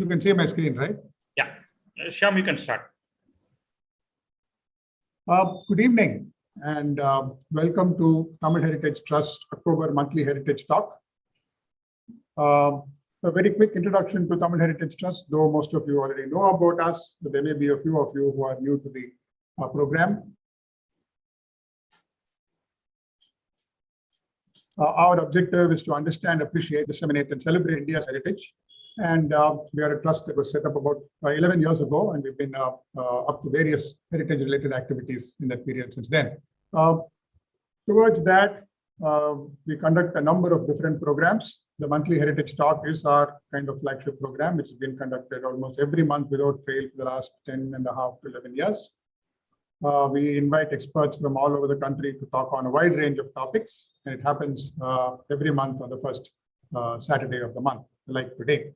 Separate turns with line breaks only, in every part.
You can see my screen, right?
Yeah. Shyam, you can start.
Good evening and welcome to Tamil Heritage Trust October Monthly Heritage Talk. A very quick introduction to Tamil Heritage Trust, though most of you already know about us, but there may be a few of you who are new to the program. Our objective is to understand, appreciate, disseminate, and celebrate India's heritage. And we are a trust that was set up about 11 years ago, and we've been up to various heritage-related activities in that period since then. Towards that, we conduct a number of different programs. The Monthly Heritage Talk is our kind of flagship program, which has been conducted almost every month without fail for the last 10 and a half to 11 years. We invite experts from all over the country to talk on a wide range of topics, and it happens every month on the first Saturday of the month, like today.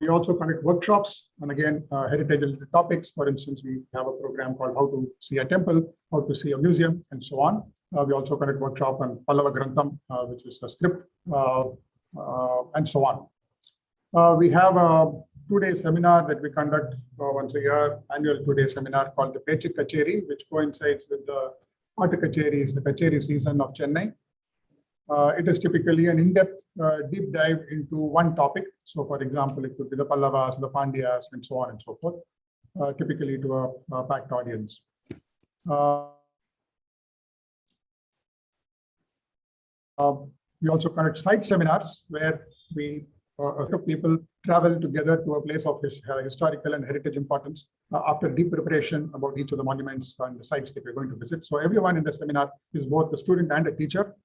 We also conduct workshops on, again, heritage-related topics. For instance, we have a program called How to See a Temple, How to See a Museum, and so on. We also conduct workshop on Pallava Grantham, which is a script, and so on. We have a two-day seminar that we conduct once a year, annual two-day seminar called the Pechik Kacheri, which coincides with the Art Kacheris, the Kacheri season of Chennai. It is typically an in-depth deep dive into one topic. So, for example, it could be the Pallavas, the Pandyas, and so on and so forth, typically to a packed audience. We also conduct site seminars where we people travel together to a place of historical and heritage importance after deep preparation about each of the monuments and the sites that we're going to visit. So everyone in the seminar is both a student and a teacher.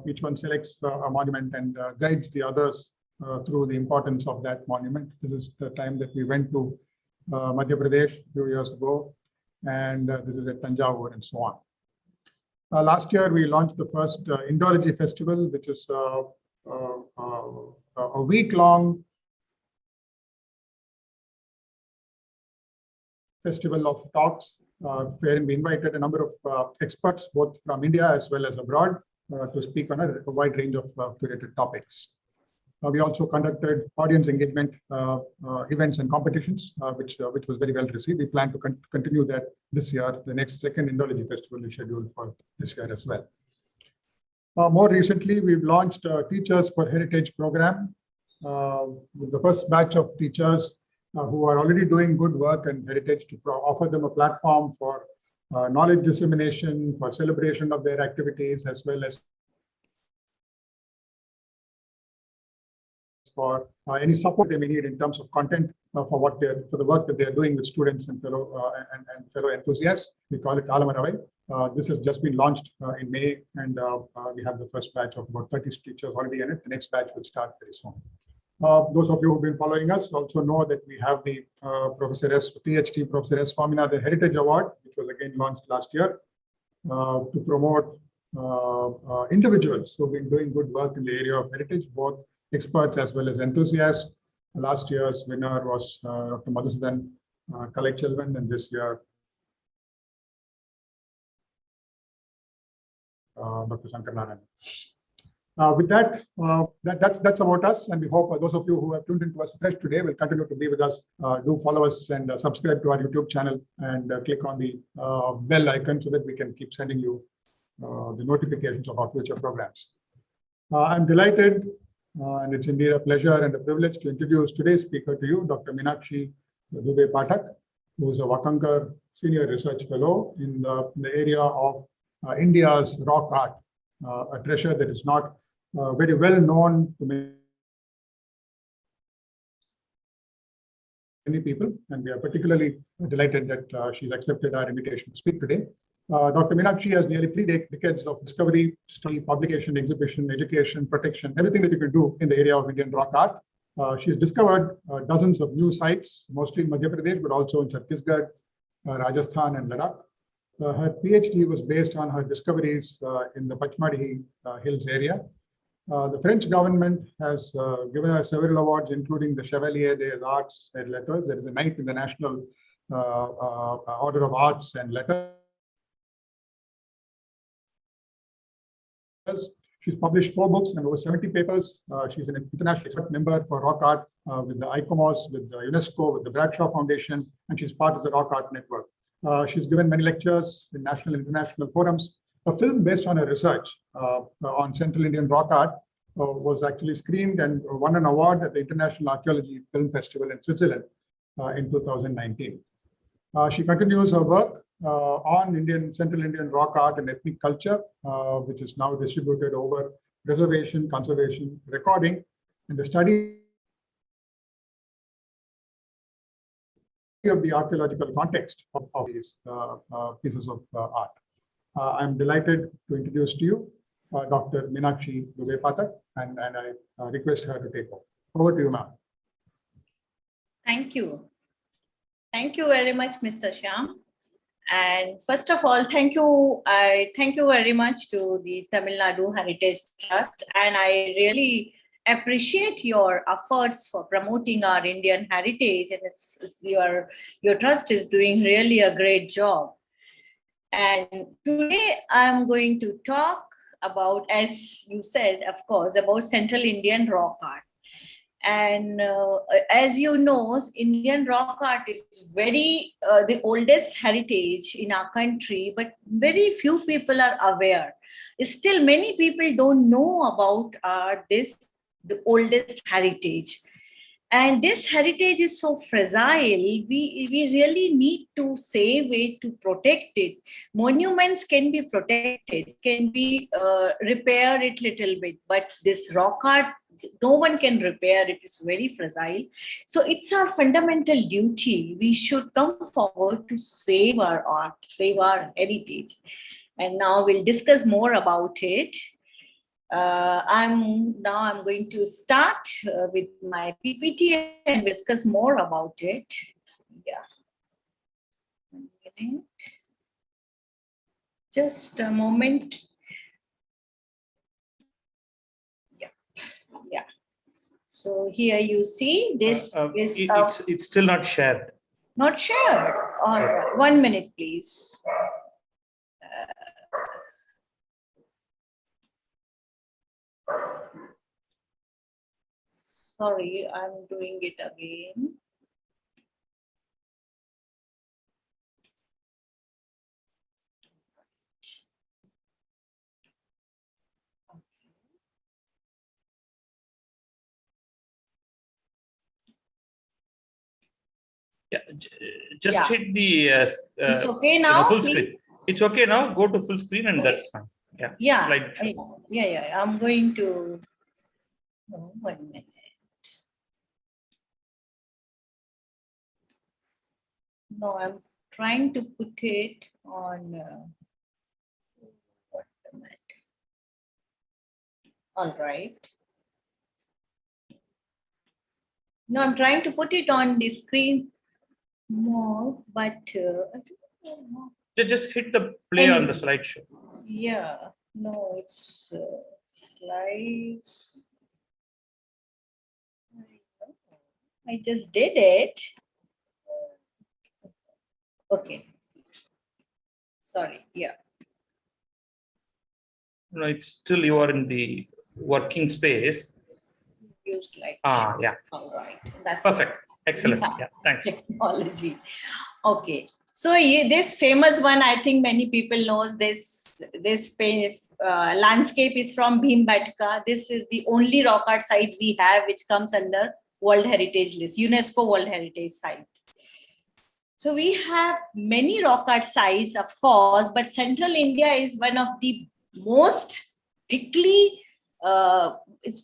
Each one selects a monument and guides the others through the importance of that monument. This is the time that we went to Madhya Pradesh a few years ago, and this is at Tanjavur and so on. Last year, we launched the first Indology Festival, which is a week-long festival of talks, wherein we invited a number of experts, both from India as well as abroad, to speak on a wide range of curated topics. We also conducted audience engagement events and competitions, which was very well received. We plan to continue that this year. The next second Indology Festival is scheduled for this year as well. More recently, we've launched a Teachers for Heritage program with the first batch of teachers who are already doing good work in heritage to offer them a platform for knowledge dissemination, for celebration of their activities, as well as for any support they may need in terms of content for the work that they are doing with students and fellow enthusiasts. We call it Alamaravai. This has just been launched in May, and we have the first batch of about 30 teachers already in it. The next batch will start very soon. Those of you who've been following us also know that we have the THT Professor S. Swaminathan Heritage Award, which was again launched last year to promote individuals who've been doing good work in the area of heritage, both experts as well as enthusiasts. Last year's winner was Dr. Madhusudan Kalaiselvan, and this year Dr. Shankar Narayan. With that, that's about us, and we hope those of you who have tuned into us fresh today will continue to be with us. Do follow us and subscribe to our YouTube channel and click on the bell icon so that we can keep sending you the notifications of our future programs. I'm delighted, and it's indeed a pleasure and a privilege to introduce today's speaker to you, Dr. Meenakshi Dubey-Pathak, who is a Wakankar Senior Research Fellow in the area of India's rock art, a treasure that is not very well known to many people, and we are particularly delighted that she's accepted our invitation to speak today. Dr. Meenakshi has nearly 3 decades of discovery, study, publication, exhibition, education, protection, everything that you can do in the area of Indian rock art. She's discovered dozens of new sites, mostly in Madhya Pradesh, but also in Chhattisgarh, Rajasthan, and Ladakh. Her PhD was based on her discoveries in the Pachmadi Hills area. The French government has given her several awards, including the Chevalier des Arts et Letters. There is a knight in the National Order of Arts and Letters. She's published 4 books and over 70 papers. She's an international expert member for rock art with the ICOMOS, with the UNESCO, with the Bradshaw Foundation, and she's part of the Rock Art Network. She's given many lectures in national and international forums. A film based on her research on Central Indian rock art was actually screened and won an award at the International Archaeology Film Festival in Switzerland in 2019. She continues her work on Central Indian rock art and ethnic culture, which is now distributed over preservation, conservation, recording, and the study of the archaeological context of these pieces of art. I'm delighted to introduce to you Dr. Meenakshi Dubey-Pathak, and I request her to take over. Over to you, ma'am.
Thank you. Thank you very much, Mr. Shyam. And first of all, thank you very much to the Tamil Nadu Heritage Trust. And I really appreciate your efforts for promoting our Indian heritage. And your trust is doing really a great job. And today I'm going to talk about, as you said, of course, about Central Indian rock art. And as you know, Indian rock art is very the oldest heritage in our country, but very few people are aware. Still, many people don't know about the oldest heritage. And this heritage is so fragile, we really need to save it, to protect it. Monuments can be protected, can be repair it little bit, but this rock art, no one can repair it. It's very fragile. So it's our fundamental duty. We should come forward to save our art, save our heritage. And now we'll discuss more about it. I'm going to start with my PPT and discuss more about it. Yeah. 1 minute. Just a moment. Yeah. So here you see this is
it's still not shared.
not shared. All right. 1 minute, please. Sorry, I'm doing it again.
Yeah, just hit the
It's okay now?
full screen. It's okay now. Go to full screen and that's fine. Yeah.
Yeah.
Slideshow.
Yeah. I'm going to. Oh, 1 minute. No, I'm trying to put it on. What the matter? All right. No, I'm trying to put it on the screen more, but I don't know.
Just hit the play on the slideshow.
Yeah, no, it's slides. I just did it. Okay. Sorry, yeah.
No, it's still you are in the working space.
Use like.
Yeah.
All right. That's
perfect. Excellent.
Yeah.
Yeah. Thanks.
Technology. Okay. So this famous one, I think many people knows this landscape is from Bhimbetka. This is the only rock art site we have which comes under World Heritage List, UNESCO World Heritage Site. So we have many rock art sites, of course, but Central India is one of the most thickly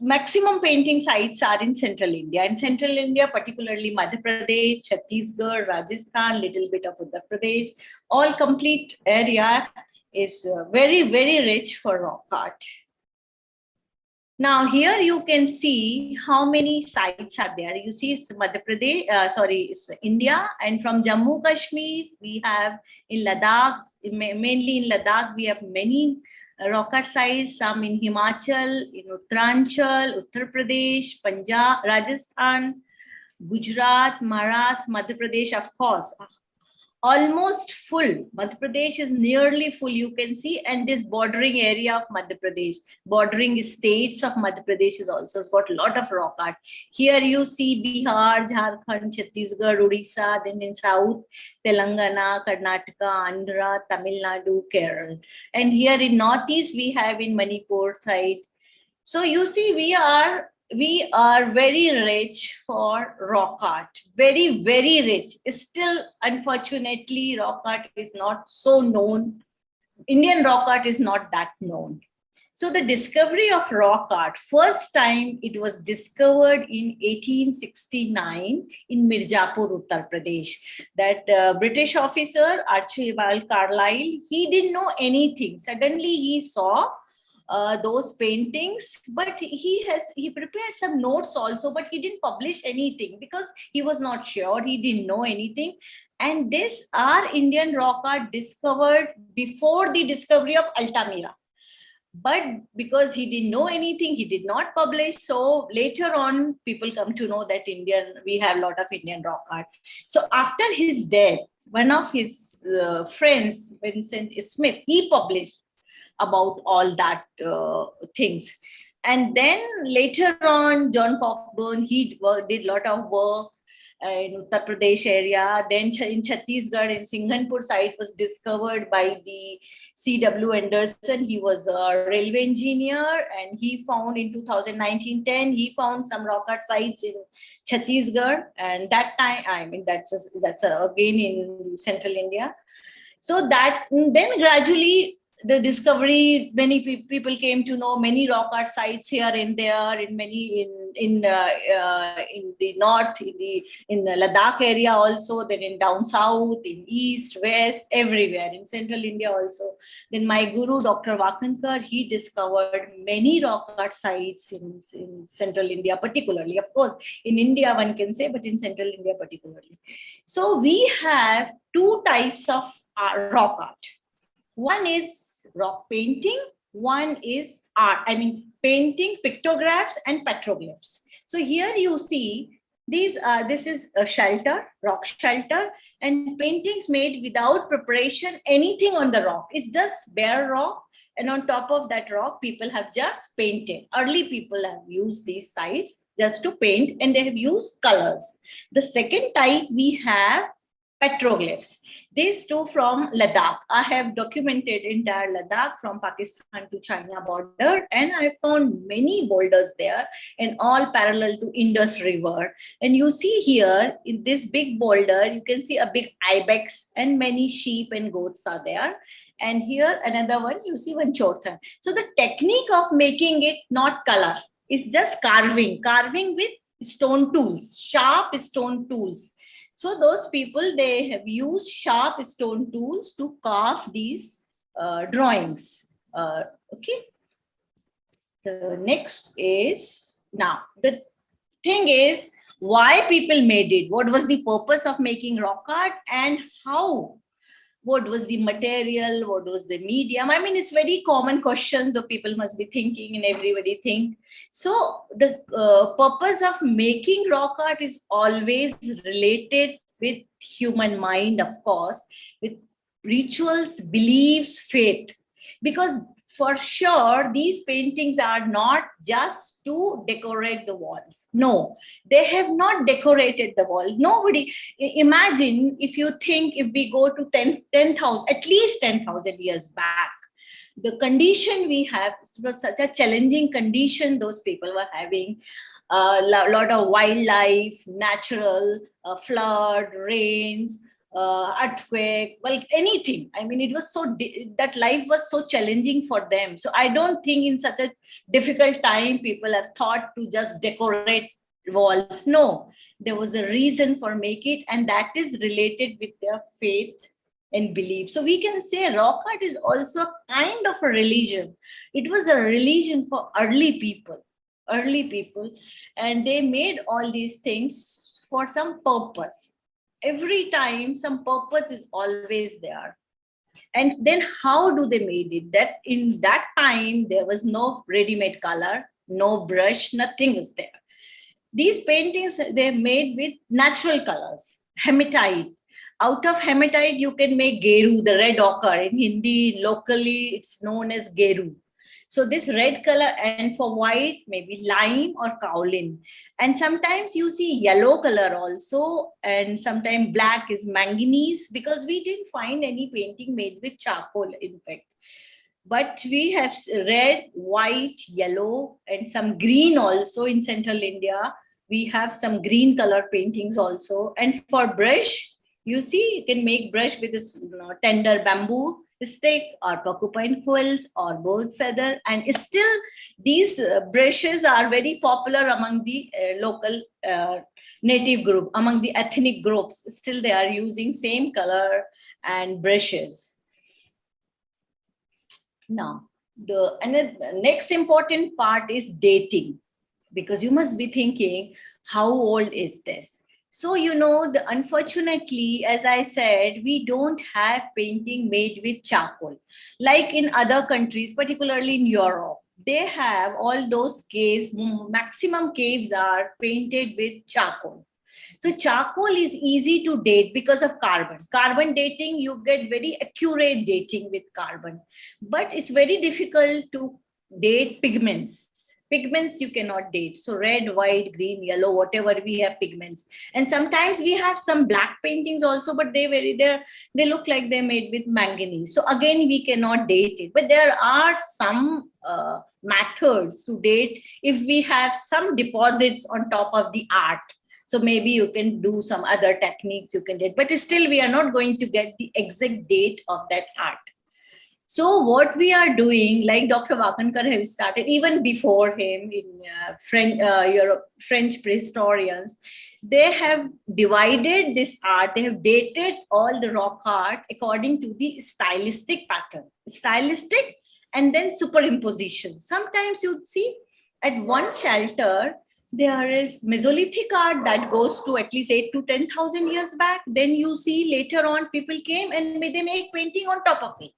maximum painting sites are in Central India. In Central India, particularly Madhya Pradesh, Chhattisgarh, Rajasthan, little bit of Uttar Pradesh, all complete area is very, very rich for rock art. Now here you can see how many sites are there. You see Madhya Pradesh, it's India, and from Jammu Kashmir we have in Ladakh, mainly in Ladakh we have many rock art sites, some in Himachal, in Uttaranchal, Uttar Pradesh, Punjab, Rajasthan, Gujarat, Maharashtra, Madhya Pradesh, of course. almost full. Madhya Pradesh is nearly full, you can see, and this bordering area of Madhya Pradesh, bordering states of Madhya Pradesh is also has got a lot of rock art. Here you see Bihar, Jharkhand, Chhattisgarh, Odisha, then in south, Telangana, Karnataka, Andhra, Tamil Nadu, Kerala. And here in northeast, we have in Manipur side. So you see, we are very rich for rock art, very, very rich. Still, unfortunately, rock art is not so known. Indian rock art is not that known. So the discovery of rock art, first time it was discovered in 1869 in Mirzapur, Uttar Pradesh. That British officer, Archibald Carlyle, he didn't know anything. Suddenly he saw those paintings, but he prepared some notes also, but he didn't publish anything because he was not sure, he didn't know anything. And this our Indian rock art discovered before the discovery of Altamira. But because he didn't know anything, he did not publish. So later on, people come to know that we have a lot of Indian rock art. So after his death, one of his friends, Vincent Smith, he published about all that things. And then later on, John Cockburn, he did a lot of work in Uttar Pradesh area. Then in Chhattisgarh, in Singhanpur site was discovered by the C.W. Anderson. He was a railway engineer, and he found in 2019-10, he found some rock art sites in Chhattisgarh. And that time, I mean, that's again in central India. So that then gradually, the discovery, many people came to know many rock art sites here and there in many in the north, in the Ladakh area also, then in down south, in east, west, everywhere, in central India also. Then my guru, Dr. Wakankar, he discovered many rock art sites in central India, particularly. Of course, in India one can say, but in central India particularly. So we have two types of rock art. One is rock painting, one is art, I mean painting, pictographs and petroglyphs. So here you see this is a shelter, rock shelter, and paintings made without preparation, anything on the rock. It's just bare rock, and on top of that rock, people have just painted. Early people have used these sites just to paint, and they have used colors. The second type we have petroglyphs. These two from Ladakh. I have documented entire Ladakh from Pakistan to China border, and I found many boulders there, and all parallel to Indus River. And you see here in this big boulder, you can see a big ibex and many sheep and goats are there. And here another one, you see one chothan. So the technique of making it not color is just carving with stone tools, sharp stone tools. So those people, they have used sharp stone tools to carve these drawings. Okay. The next is, now the thing is why people made it. What was the purpose of making rock art, and how? What was the material? What was the medium? I mean, it's very common questions that people must be thinking, and everybody think. So the purpose of making rock art is always related with human mind, of course, with rituals, beliefs, faith. Because for sure, these paintings are not just to decorate the walls. No, they have not decorated the wall. Nobody, imagine if you think, if we go to 10,000, at least 10,000 years back, the condition we have was such a challenging condition those people were having. A lot of wildlife, natural, flood, rains, earthquake, well, anything. I mean, it was so, that life was so challenging for them. So I don't think in such a difficult time, people have thought to just decorate walls. No, there was a reason for make it, and that is related with their faith and belief. So we can say rock art is also kind of a religion. It was a religion for early people, and they made all these things for some purpose. Every time some purpose is always there. And then how do they made it? That in that time, there was no ready-made color, no brush, nothing was there. These paintings, they're made with natural colors, hematite, Out of hematite, you can make geru, the red ochre. In Hindi, locally, it's known as geru. So this red color, and for white, maybe lime or kaolin. And sometimes you see yellow color also, and sometimes black is manganese, because we didn't find any painting made with charcoal, in fact. But we have red, white, yellow, and some green also in central India. We have some green color paintings also. And for brush, you see, you can make brush with this tender bamboo stick or porcupine quills or bird feather. And still, these brushes are very popular among the local native group, among the ethnic groups. Still, they are using same color and brushes. Now, the next important part is dating, because you must be thinking, how old is this? So, unfortunately, as I said, we don't have painting made with charcoal. Like in other countries, particularly in Europe, they have all those caves, maximum caves are painted with charcoal. So charcoal is easy to date because of carbon. Carbon dating, you get very accurate dating with carbon. But it's very difficult to date pigments. Pigments you cannot date. So red, white, green, yellow, whatever, we have pigments. And sometimes we have some black paintings also, but they look like they're made with manganese. So again, we cannot date it. But there are some methods to date if we have some deposits on top of the art. So maybe you can do some other techniques you can date, but still we are not going to get the exact date of that art. So what we are doing, like Dr. Wakankar has started even before him in French prehistorians, they have divided this art, they have dated all the rock art according to the stylistic pattern. Stylistic and then superimposition. Sometimes you see at one shelter, there is Mesolithic art that goes to at least 8 to 10,000 years back. Then you see later on people came and they make painting on top of it.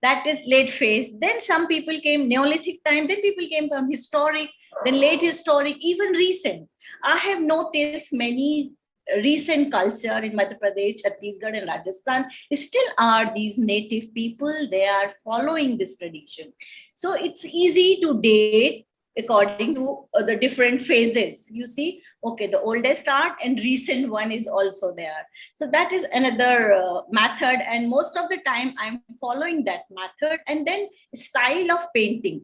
That is late phase. Then some people came Neolithic time. Then people came from historic, then late historic, even recent. I have noticed many recent culture in Madhya Pradesh, Chhattisgarh and Rajasthan still are these native people. They are following this tradition. So it's easy to date according to the different phases. You see, okay, the oldest art and recent one is also there. So that is another method. And most of the time I'm following that method. And then style of painting,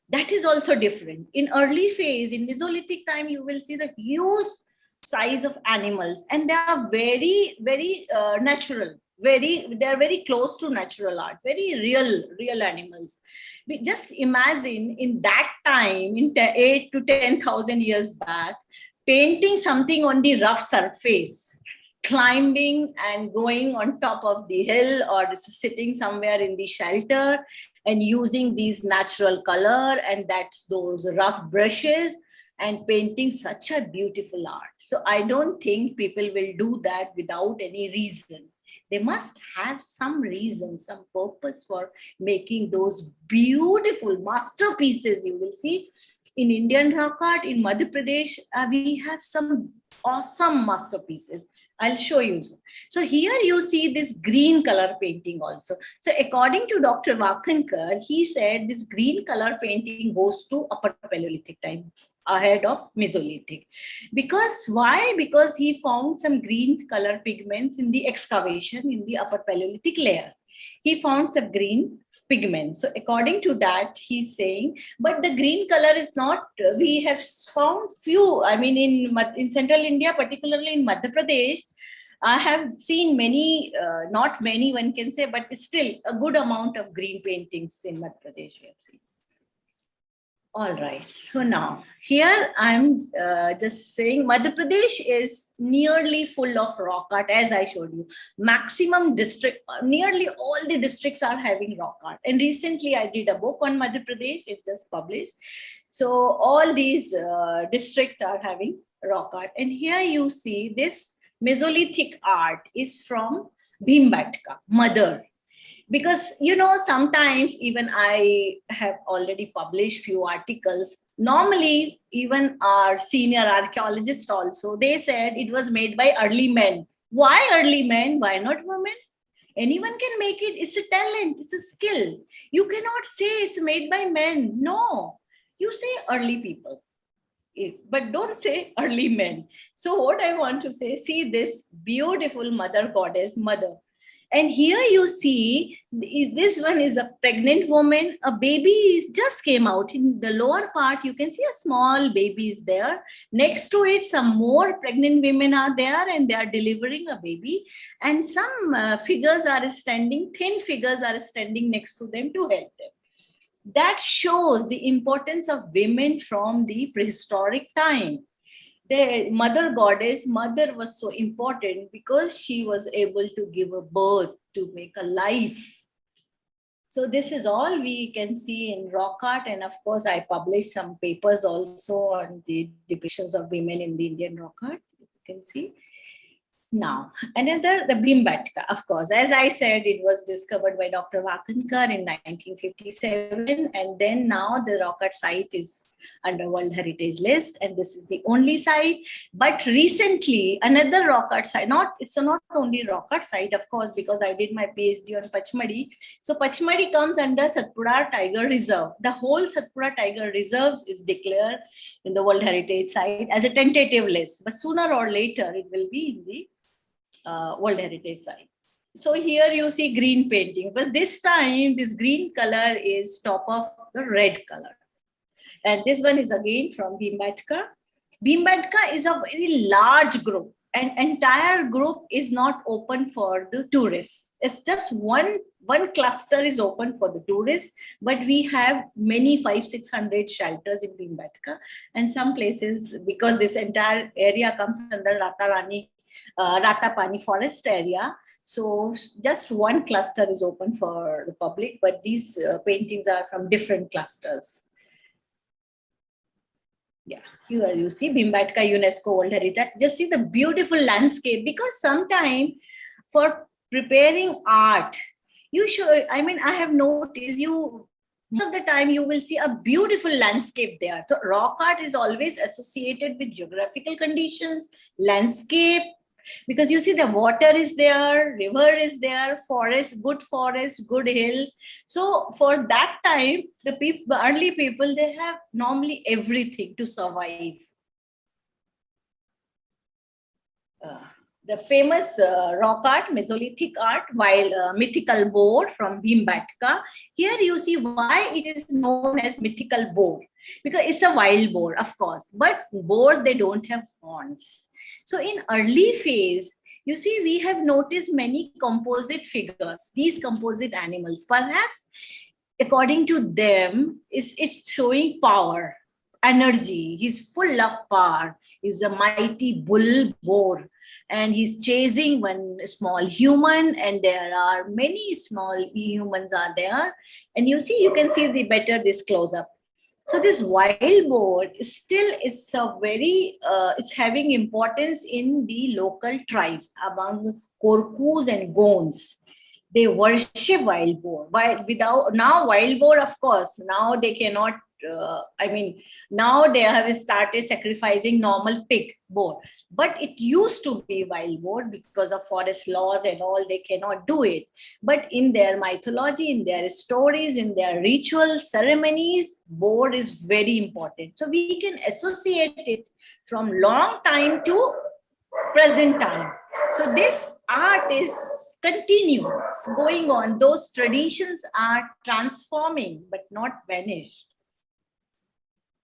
that is also different. In early phase, in Mesolithic time, you will see the huge size of animals, and they are very, very natural. They are very close to natural art, very real animals. We just imagine in that time, in 8 to 10,000 years back, painting something on the rough surface, climbing and going on top of the hill or sitting somewhere in the shelter and using these natural color and that's those rough brushes and painting such a beautiful art. So I don't think people will do that without any reason. They must have some reason, some purpose for making those beautiful masterpieces. You will see in Indian rock art, in Madhya Pradesh, we have some awesome masterpieces. I'll show you. So here you see this green color painting also. So according to Dr. Wakankar, he said this green color painting goes to Upper Paleolithic time, ahead of Mesolithic. Because why? Because he found some green color pigments in the excavation in the Upper Paleolithic layer. He found some green pigments. So according to that, he's saying, but the green color is not, we have found few, I mean, in central India, particularly in Madhya Pradesh, I have seen many, not many one can say, but still a good amount of green paintings in Madhya Pradesh we have seen. All right, so now here I'm just saying Madhya Pradesh is nearly full of rock art, as I showed you. Maximum district, nearly all the districts are having rock art. And recently I did a book on Madhya Pradesh, it's just published. So all these districts are having rock art. And here you see this Mesolithic art is from Bhimbetka, mother. Because, you know, sometimes even I have already published few articles. Normally, even our senior archaeologists also, they said it was made by early men. Why early men? Why not women? Anyone can make it. It's a talent. It's a skill. You cannot say it's made by men. No, you say early people, but don't say early men. So what I want to say, see this beautiful mother goddess, mother. And here you see, this one is a pregnant woman. A baby is just came out. In the lower part, you can see a small baby is there. Next to it, some more pregnant women are there and they are delivering a baby. And some figures are standing, thin figures are standing next to them to help them. That shows the importance of women from the prehistoric time. The mother goddess, mother was so important because she was able to give a birth, to make a life. So this is all we can see in rock art. And of course, I published some papers also on the depictions of women in the Indian rock art, you can see. Now, another, the Bhimbetka, of course, as I said, it was discovered by Dr. Wakankar in 1957. And then now the rock art site is under World Heritage List. And this is the only site. But recently, another rock art site, it's not only rock art site, of course, because I did my PhD on Pachmadi. So Pachmadi comes under Satpura Tiger Reserve. The whole Satpura Tiger Reserve is declared in the World Heritage Site as a tentative list. But sooner or later, it will be in the World Heritage Site. So here you see green painting, but this time this green color is top of the red color. And this one is again from Bhimbetka. Bhimbetka is a very large group, and entire group is not open for the tourists. It's just one cluster is open for the tourists, but we have many 500-600 shelters in Bhimbetka, and some places, because this entire area comes under Ratapani forest area. So just one cluster is open for the public, but these paintings are from different clusters. Yeah, here you see Bhimbetka UNESCO World Heritage. Just see the beautiful landscape, because sometimes for preparing art, you should, I mean, I have noticed most of the time you will see a beautiful landscape there. So rock art is always associated with geographical conditions, landscape, because you see the water is there, river is there, forest, good hills. So for that time, the early people, they have normally everything to survive. The famous rock art, Mesolithic art, mythical boar from Bhimbetka. Here you see why it is known as mythical boar, because it's a wild boar, of course, but boars, they don't have horns. So in early phase, you see, we have noticed many composite figures, these composite animals. Perhaps, according to them, it's showing power, energy. He's full of power. He's a mighty bull boar, and he's chasing one small human, and there are many small humans are there. And you see, you can see the better this close up. So this wild boar it's a very, it's having importance in the local tribes among Korkus and Gonds. They worship wild boar. Now wild boar, of course, now they cannot, now they have started sacrificing normal pig boar. But it used to be wild boar because of forest laws and all, they cannot do it. But in their mythology, in their stories, in their ritual ceremonies, boar is very important. So we can associate it from long time to present time. So this art is continuous, going on. Those traditions are transforming, but not vanished.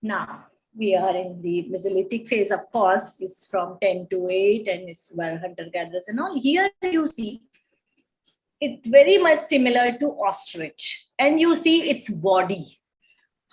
Now, we are in the Mesolithic phase, of course. It's from 10 to 8, and it's where hunter-gatherers and all. Here you see it very much similar to ostrich, and you see its body,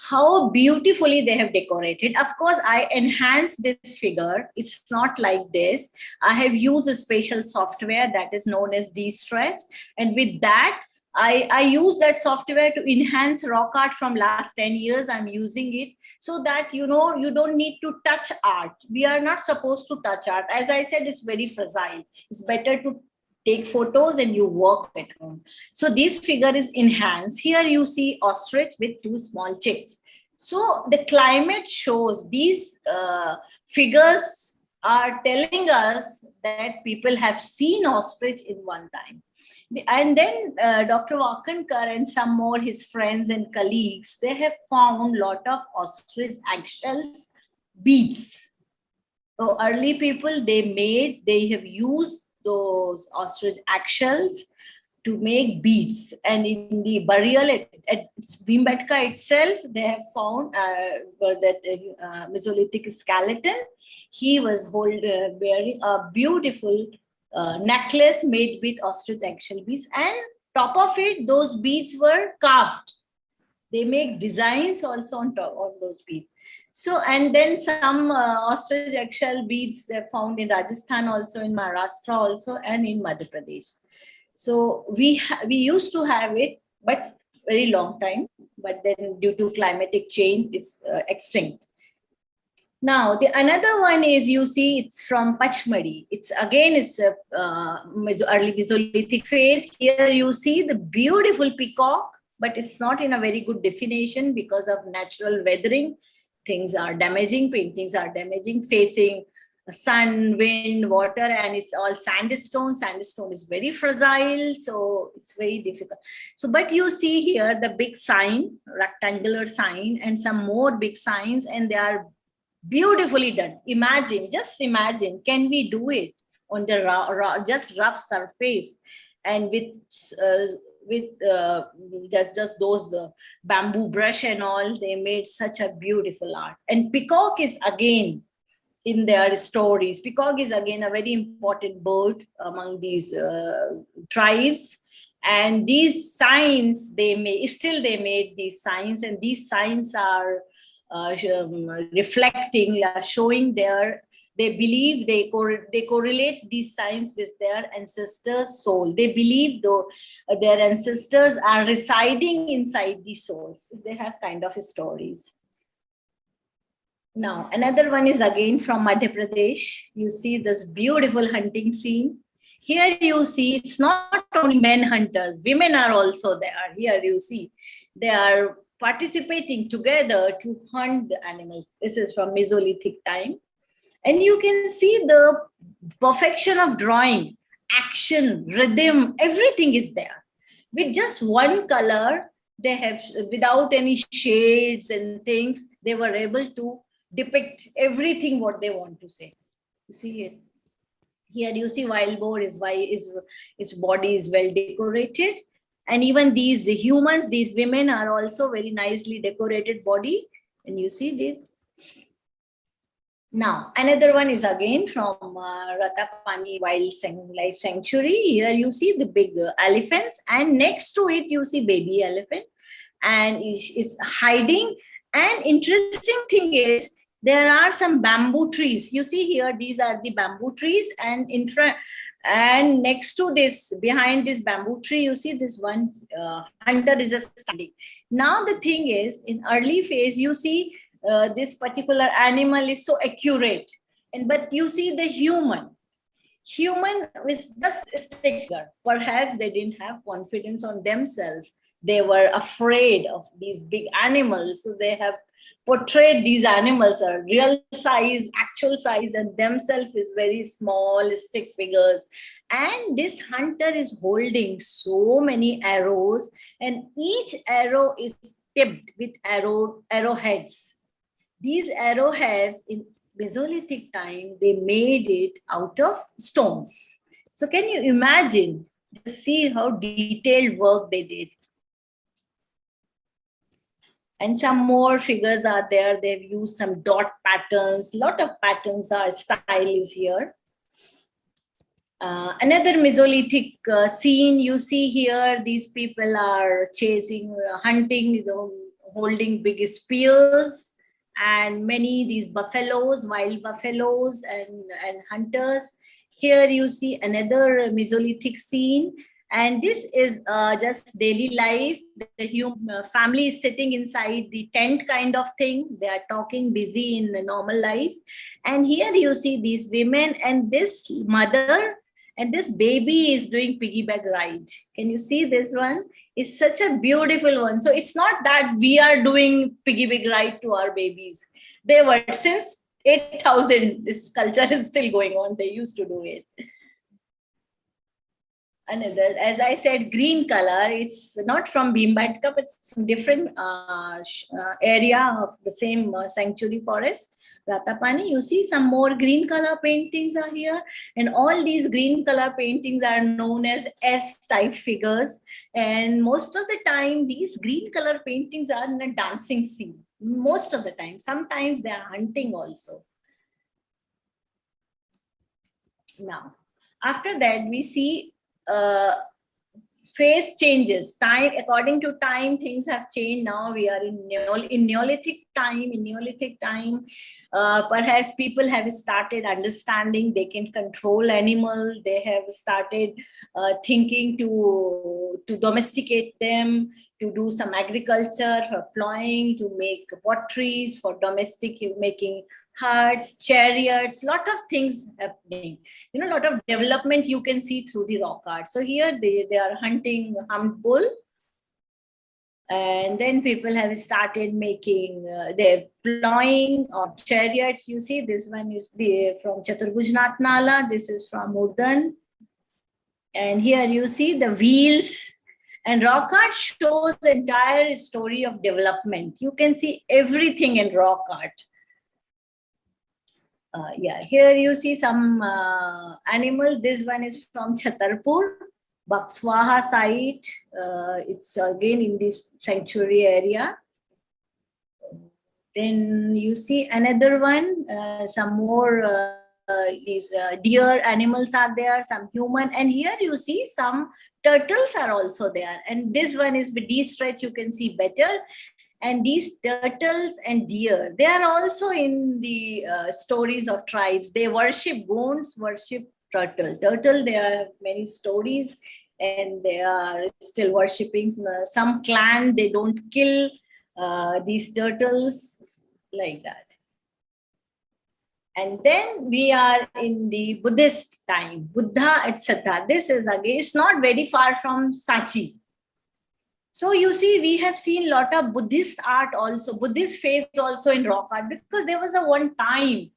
how beautifully they have decorated. Of course, I enhanced this figure. It's not like this. I have used a special software that is known as D-Stretch, and with that, I use that software to enhance rock art from last 10 years. I'm using it so that, you know, you don't need to touch art. We are not supposed to touch art. As I said, it's very fragile. It's better to take photos and you work at home. So this figure is enhanced. Here you see ostrich with 2 small chicks. So the climate shows these figures are telling us that people have seen ostrich in one time. And then Dr. Wakankar and some more his friends and colleagues, they have found a lot of ostrich eggshells beads. So early people, they have used those ostrich eggshells to make beads. And in the burial at Bhimbetka itself, they have found that Mesolithic skeleton. He was wearing a beautiful necklace made with ostrich eggshell beads, and top of it, those beads were carved. They make designs also on top of those beads. So, and then some ostrich eggshell beads they found in Rajasthan, also in Maharashtra, also, and in Madhya Pradesh. So we used to have it, but very long time. But then, due to climatic change, it's extinct. Now, the another one is, you see, it's from Pachmadi. It's a early Mesolithic phase. Here you see the beautiful peacock, but it's not in a very good definition because of natural weathering. Things are damaging, paintings are damaging, facing sun, wind, water, and it's all sandstone. Sandstone is very fragile, so it's very difficult. So, but you see here the big sign, rectangular sign, and some more big signs, and they are beautifully done. Just imagine, can we do it on the just rough surface, and with just those bamboo brush and all, they made such a beautiful art. And peacock is again in their stories. Peacock is again a very important bird among these tribes. And these signs, they made these signs, and these signs are reflecting, showing they believe they correlate these signs with their ancestors' soul. They believe though their ancestors are residing inside these souls. They have kind of stories. Now, another one is again from Madhya Pradesh. You see this beautiful hunting scene. Here you see it's not only men hunters, women are also there. Here you see they are participating together to hunt the animals. This is from Mesolithic time. And you can see the perfection of drawing, action, rhythm, everything is there. With just one color, they have, without any shades and things, they were able to depict everything what they want to say. You see it. Here you see wild boar its body is well decorated. And even these humans, these women are also very nicely decorated body. And you see this. Now, another one is again from Ratapani Wildlife Sanctuary. Here you see the big elephants, and next to it you see baby elephant, and it's hiding. And interesting thing is there are some bamboo trees. You see here, these are the bamboo trees, and in front and next to this, behind this bamboo tree, you see this one hunter is just standing. Now the thing is, in early phase, you see this particular animal is so accurate, but you see the human is just a stick figure. Perhaps they didn't have confidence on themselves. They were afraid of these big animals, so they have portrayed these animals are real size, actual size, and themselves is very small stick figures. And this hunter is holding so many arrows, and each arrow is tipped with arrowheads. These arrowheads in Mesolithic time, they made it out of stones. So can you imagine, just see how detailed work they did. And some more figures are there. They've used some dot patterns. A lot of patterns are styles here. Another Mesolithic scene you see here. These people are chasing, hunting, holding big spears, and these buffaloes, wild buffaloes, and hunters. Here you see another Mesolithic scene. And this is just daily life. The human family is sitting inside the tent kind of thing. They are talking, busy in the normal life. And here you see these women, and this mother and this baby is doing piggyback ride. Can you see this one? It's such a beautiful one. So it's not that we are doing piggyback ride to our babies. They were, since 8,000, this culture is still going on. They used to do it. Another, as I said, green color, it's not from Bhimbetka, but it's from different area of the same sanctuary forest, Ratapani. You see some more green color paintings are here, and all these green color paintings are known as S-type figures. And most of the time, these green color paintings are in a dancing scene. Most of the time, sometimes they are hunting also. Now, after that, we see phase changes. Time, according to time, things have changed. Now we are in Neolithic time. In Neolithic time, perhaps people have started understanding they can control animal. They have started thinking to domesticate them, to do some agriculture for plowing, to make potteries for domestic, making huts, chariots, lot of things happening. You know, a lot of development you can see through the rock art. So here they are hunting hump bull. And then people have started making their plowing or chariots. You see, this one is from Chaturbhujnath Nala. This is from Urdan. And here you see the wheels. And rock art shows the entire story of development. You can see everything in rock art. Yeah, here you see some animal. This one is from Chhatarpur, Bakswaha site. It's again in this sanctuary area. Then you see another one, some more these deer animals are there, some human. And here you see some turtles are also there. And this one is with de-stretch, you can see better. And these turtles and deer, they are also in the stories of tribes. They worship goans, worship turtle. Turtle, there are many stories, and they are still worshipping. Some clan, they don't kill these turtles, like that. And then we are in the Buddhist time, Buddha, etc. This is again, it's not very far from Sachi. So you see, we have seen a lot of Buddhist art also, Buddhist phase also in rock art, because there was a one time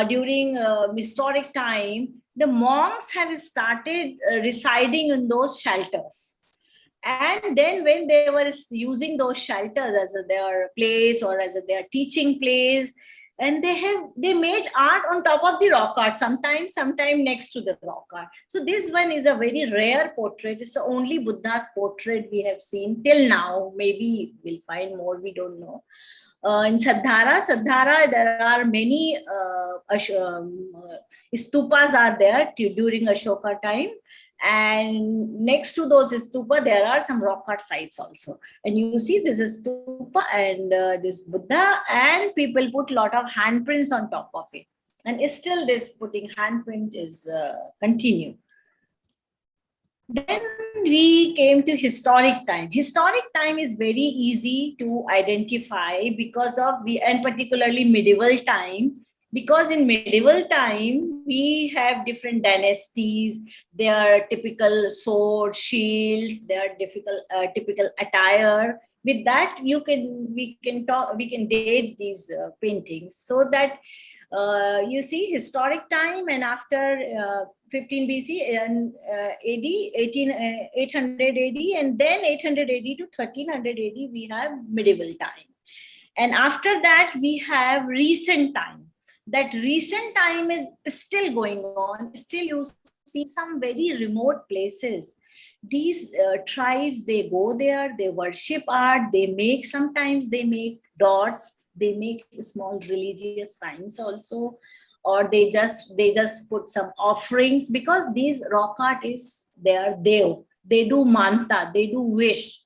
during historic time, the monks have started residing in those shelters. And then when they were using those shelters as their place or as their teaching place, and they made art on top of the rock art, sometimes next to the rock art. So this one is a very rare portrait. It's the only Buddha's portrait we have seen till now. Maybe we'll find more, we don't know. In Sadhara, there are many stupas are there during Ashoka time. And next to those stupa, there are some rock art sites also. And you see this is stupa and this Buddha, and people put a lot of handprints on top of it. And still this putting handprint is continue. Then we came to historic time. Historic time is very easy to identify because of and particularly medieval time. Because in medieval time, we have different dynasties, their typical sword, shields, their typical attire. With that, we can date these paintings. So that you see historic time, and after 15 BC and AD, 800 AD, and then 800 AD to 1300 AD, we have medieval time. And after that, we have recent time. That recent time is still going on. Still you see some very remote places. These tribes, they go there, they worship art, sometimes they make dots, they make small religious signs also, or they just put some offerings, because these rock artists, they are Dev. They do manta, they do wish.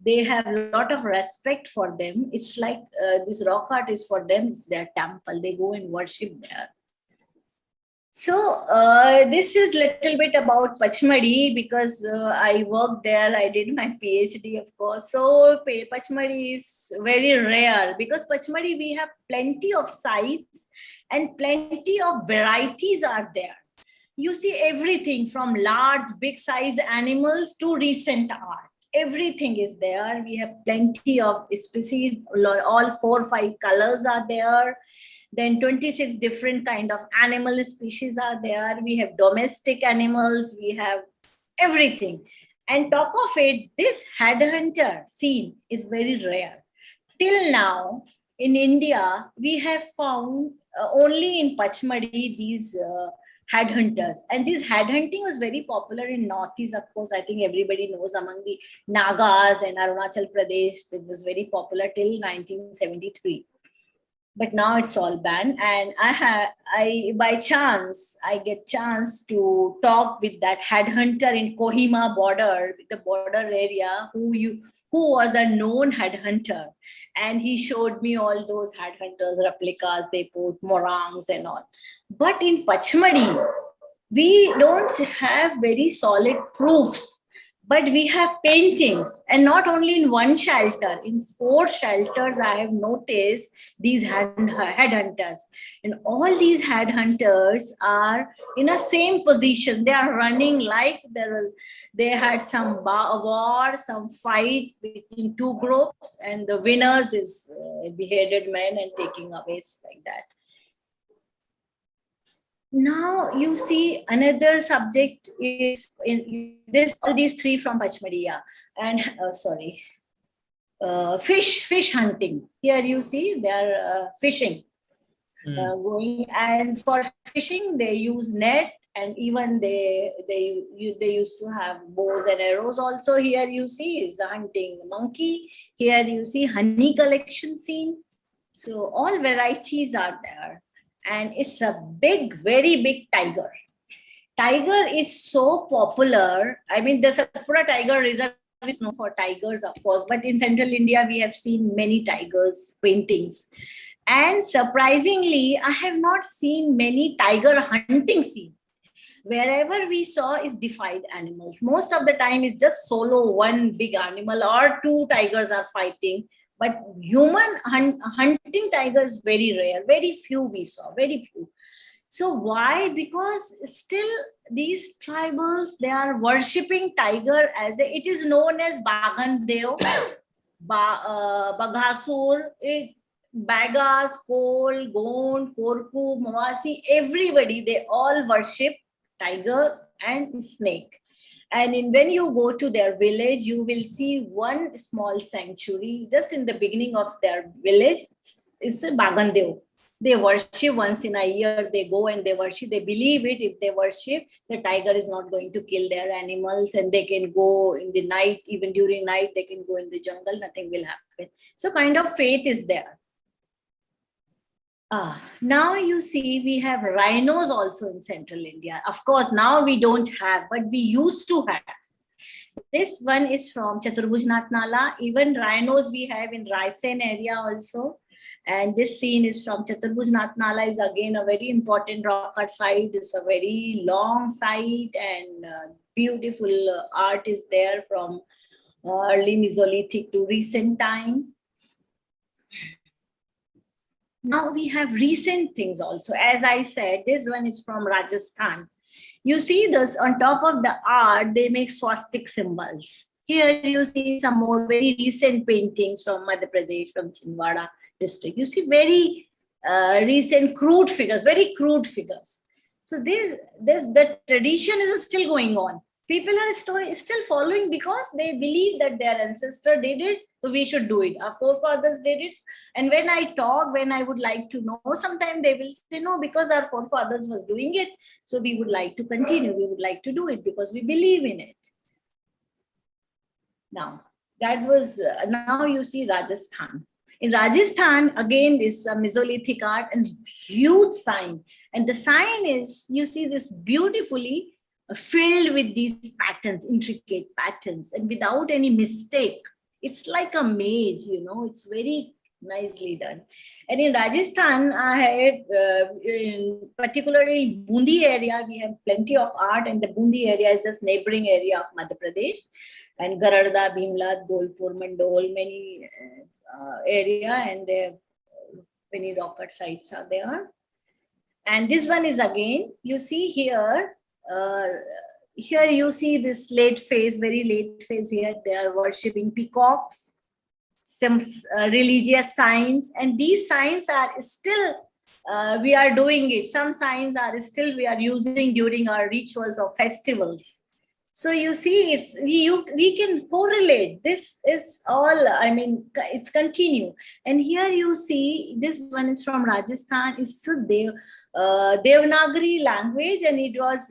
They have a lot of respect for them. It's like this rock art is for them, it's their temple. They go and worship there. So this is little bit about Pachmadi, because I worked there, I did my PhD, of course. So Pachmadi is very rare, because Pachmadi we have plenty of sites and plenty of varieties are there. You see everything from large, big size animals to recent art. Everything is there. We have plenty of species, all 4 or 5 colors are there. Then 26 different kind of animal species are there. We have domestic animals, we have everything. And top of it, this headhunter scene is very rare. Till now, in India, we have found only in Pachmadi these headhunters. And this headhunting was very popular in Northeast, of course. I think everybody knows among the Nagas and Arunachal Pradesh, it was very popular till 1973. But now it's all banned. And by chance, I get chance to talk with that headhunter in Kohima border, the border area, who was a known headhunter. And he showed me all those headhunters, replicas, they put morangs and all. But in Pachmadi, we don't have very solid proofs. But we have paintings, and not only in one shelter, in 4 shelters, I have noticed these headhunters. And all these headhunters are in a same position. They are running like they had some war, some fight between 2 groups, and the winners is beheaded men and taking away like that. Now you see another subject is in this, all these 3 from Pachmadiya, and fish hunting. Here you see they are fishing, going, and for fishing they use net, and even they used to have bows and arrows also. Here you see is hunting monkey. Here you see honey collection scene. So all varieties are there. And it's a big, very big tiger. Tiger is so popular. I mean, the Satpura Tiger Reserve is known for tigers, of course, but in central India, we have seen many tigers paintings. And surprisingly, I have not seen many tiger hunting scenes. Wherever we saw is defied animals. Most of the time, it's just solo, one big animal or 2 tigers are fighting. But human hunting tiger is very rare, very few we saw, very few. So why? Because still these tribals, they are worshipping tiger as it is known as Bagandev, Baghasur, Bagas, Kol, Gond, Korku, Mawasi, everybody, they all worship tiger and snake. And when you go to their village, you will see one small sanctuary just in the beginning of their village. It's a Bagandev. They worship once in a year. They go and they worship. They believe it. If they worship, the tiger is not going to kill their animals, and they can go in the night, even during night, they can go in the jungle. Nothing will happen. So kind of faith is there. Now you see we have rhinos also in central India. Of course, now we don't have, but we used to have. This one is from Chaturbhuj Nala. Even rhinos we have in Raisen area also. And this scene is from Chaturbhuj Nala, is again a very important rock art site. It's a very long site, and beautiful art is there from early Mesolithic to recent time. Now we have recent things also. As I said, this one is from Rajasthan. You see this on top of the art, they make swastik symbols. Here you see some more very recent paintings from Madhya Pradesh, from Chindwara district. You see very recent crude figures, very crude figures. So the tradition is still going on. People are still following because they believe that their ancestor did it, so we should do it. Our forefathers did it. And when I talk, when I would like to know, sometimes they will say, no, because our forefathers was doing it, so we would like to continue. We would like to do it because we believe in it. Now, that was, now you see Rajasthan. In Rajasthan, again, is a Mesolithic art and huge sign. And the sign is, you see this beautifully filled with these patterns, intricate patterns, and without any mistake. It's like a maze, you know, it's very nicely done. And in Rajasthan, I had, particularly in Bundi area, we have plenty of art, and the Bundi area is just neighboring area of Madhya Pradesh. And Garada, Bhimlat, Dolpur, Mandol, many area, and there many rock art sites are there. And this one is again, you see here, here you see this late phase, very late phase here. They are worshipping peacocks, some religious signs, and these signs are still we are doing it. Some signs are still we are using during our rituals or festivals. So you see, we can correlate. This is all, I mean, it's continue. And here you see, this one is from Rajasthan. It's Devanagari language, and it was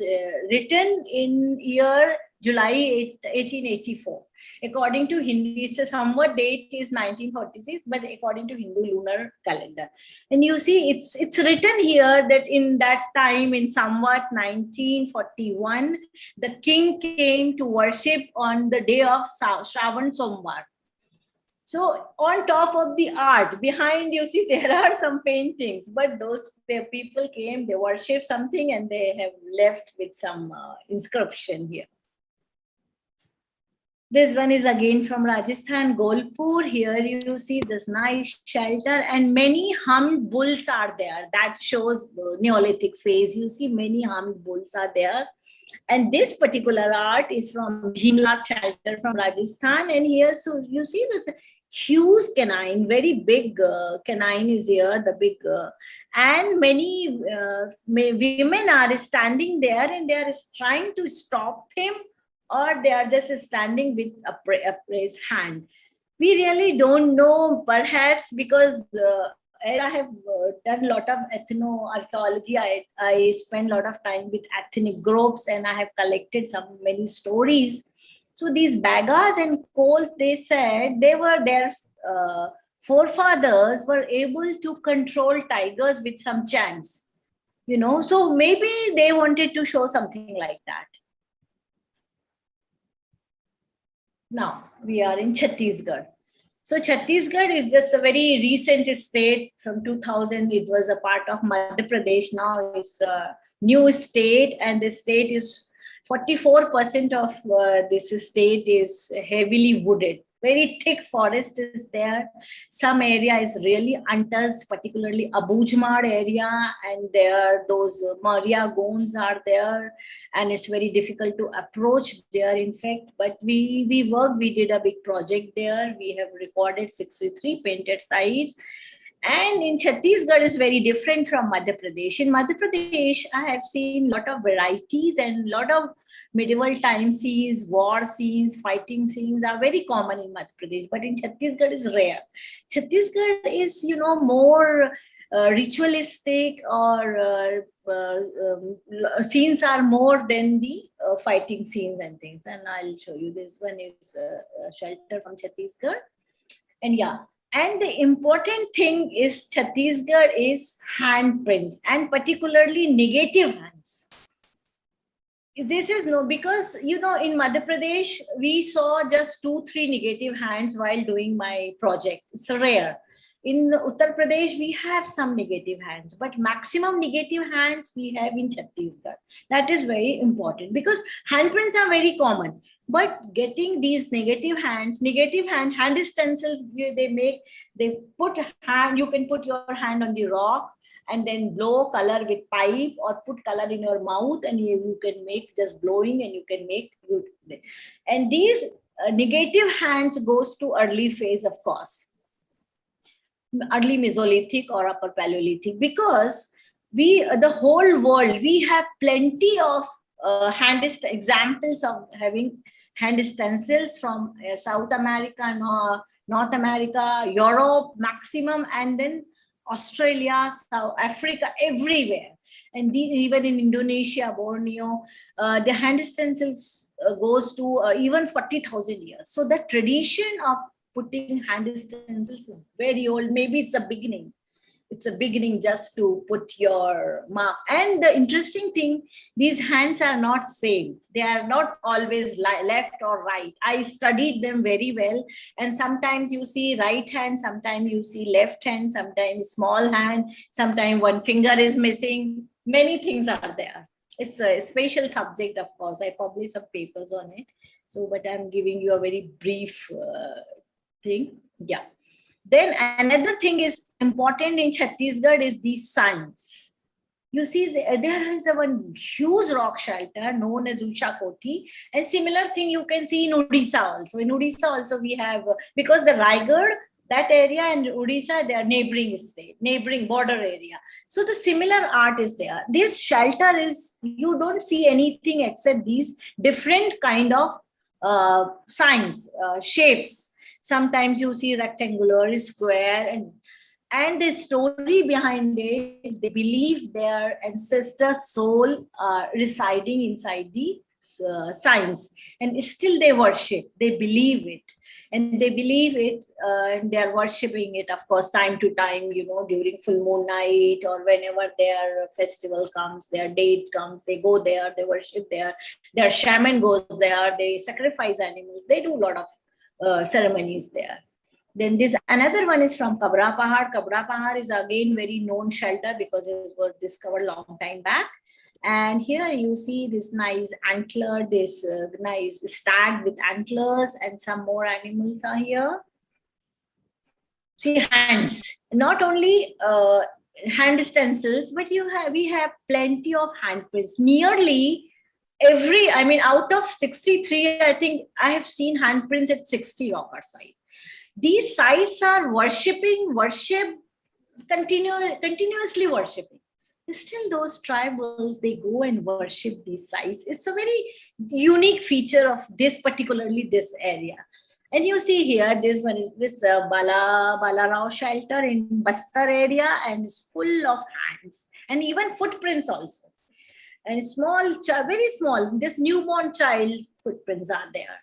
written in year July 1884. According to Hindi, so somewhat date is 1946, but according to Hindu lunar calendar. And you see, it's written here that in that time, in somewhat 1941, the king came to worship on the day of Shravan Somvar. So on top of the art, behind you see there are some paintings, but those people came, they worship something, and they have left with some inscription here. This one is again from Rajasthan, Golpur. Here you see this nice shelter, and many hummed bulls are there. That shows the Neolithic phase. You see many hummed bulls are there. And this particular art is from Bhimbetka shelter from Rajasthan. And here, so you see this huge canine, very big canine is here, the big, and many women are standing there, and they are trying to stop him, or they are just standing with a praised hand. We really don't know, perhaps because as I have done a lot of ethno-archaeology, I spend a lot of time with ethnic groups, and I have collected many stories. So these Bagas and Kols, they said they were their forefathers were able to control tigers with some chants, so maybe they wanted to show something like that. Now we are in Chhattisgarh. So Chhattisgarh is just a very recent state. From 2000, it was a part of Madhya Pradesh. Now it's a new state, and the state is 44% of this state is heavily wooded. Very thick forest is there. Some area is really untouched, particularly Abujmar area, and there those Maria Gones are there, and it's very difficult to approach there, in fact. But we did a big project there. We have recorded 63 painted sites. And in Chhattisgarh is very different from Madhya Pradesh. In Madhya Pradesh, I have seen a lot of varieties, and a lot of medieval time scenes, war scenes, fighting scenes are very common in Madhya Pradesh. But in Chhattisgarh is rare. Chhattisgarh is, more ritualistic, or scenes are more than the fighting scenes and things. And I'll show you. This one is a shelter from Chhattisgarh. And yeah. And the important thing is Chhattisgarh is handprints, and particularly negative hands. This is because, in Madhya Pradesh, we saw just 2-3 negative hands while doing my project. It's rare. In Uttar Pradesh, we have some negative hands, but maximum negative hands we have in Chhattisgarh. That is very important because handprints are very common. But getting these negative hand stencils, they put hand, you can put your hand on the rock and then blow color with pipe, or put color in your mouth, and you can make just blowing, and you can make good. And these negative hands goes to early phase, of course, early Mesolithic or upper Paleolithic, because the whole world, we have plenty of examples of having hand stencils from South America, North America, Europe maximum, and then Australia, South Africa, everywhere. And even in Indonesia, Borneo, the hand stencils goes to even 40,000 years. So the tradition of putting hand stencils is very old. Maybe it's a beginning. It's a beginning just to put your mark. And the interesting thing, these hands are not same. They are not always left or right. I studied them very well. And sometimes you see right hand, sometimes you see left hand, sometimes small hand, sometimes one finger is missing. Many things are there. It's a special subject, of course. I published some papers on it. So, but I'm giving you a very brief thing. Yeah. Then another thing is important in Chhattisgarh is the suns. You see, there is one huge rock shelter known as Usha Koti, and similar thing you can see in Odisha also. In Odisha also we have, because the Raigad That area and Odisha, they are neighboring state, neighboring border area. So the similar art is there. This shelter is, you don't see anything except these different kind of signs, shapes. Sometimes you see rectangular, square, and the story behind it, they believe their ancestor soul residing inside the signs, and still they worship, they believe it. And they believe it, and they are worshipping it, of course, time to time, during full moon night or whenever their festival comes, their date comes, they go there, they worship there. Their shaman goes there, they sacrifice animals, they do a lot of ceremonies there. Then this another one is from Kabra Pahad. Kabra Pahad is again very known shelter because it was discovered long time back. And here you see this nice antler, this nice stag with antlers, and some more animals are here. See hands, not only hand stencils, but we have plenty of handprints. Nearly every, I mean, out of 63, I think I have seen handprints at 60 rocker sites. These sites are continuously worshipping. Still those tribals, they go and worship these sites. It's a very unique feature of this, particularly this area. And you see here, this one is this Balarao shelter in Bastar area, and it's full of hands and even footprints also. And small, very small, this newborn child footprints are there.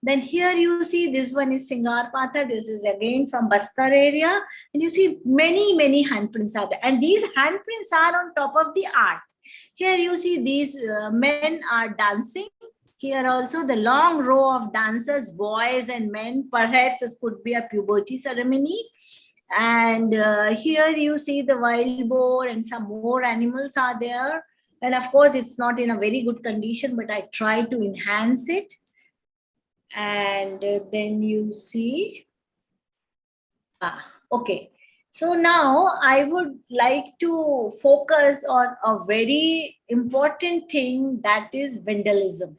Then here you see this one is Singar Patha. This is again from Bastar area. And you see many handprints are there. And these handprints are on top of the art. Here you see these men are dancing. Here also the long row of dancers, boys and men. Perhaps this could be a puberty ceremony. And here you see the wild boar and some more animals are there. And of course, it's not in a very good condition, but I try to enhance it. And then you see, okay. So now I would like to focus on a very important thing, that is vandalism.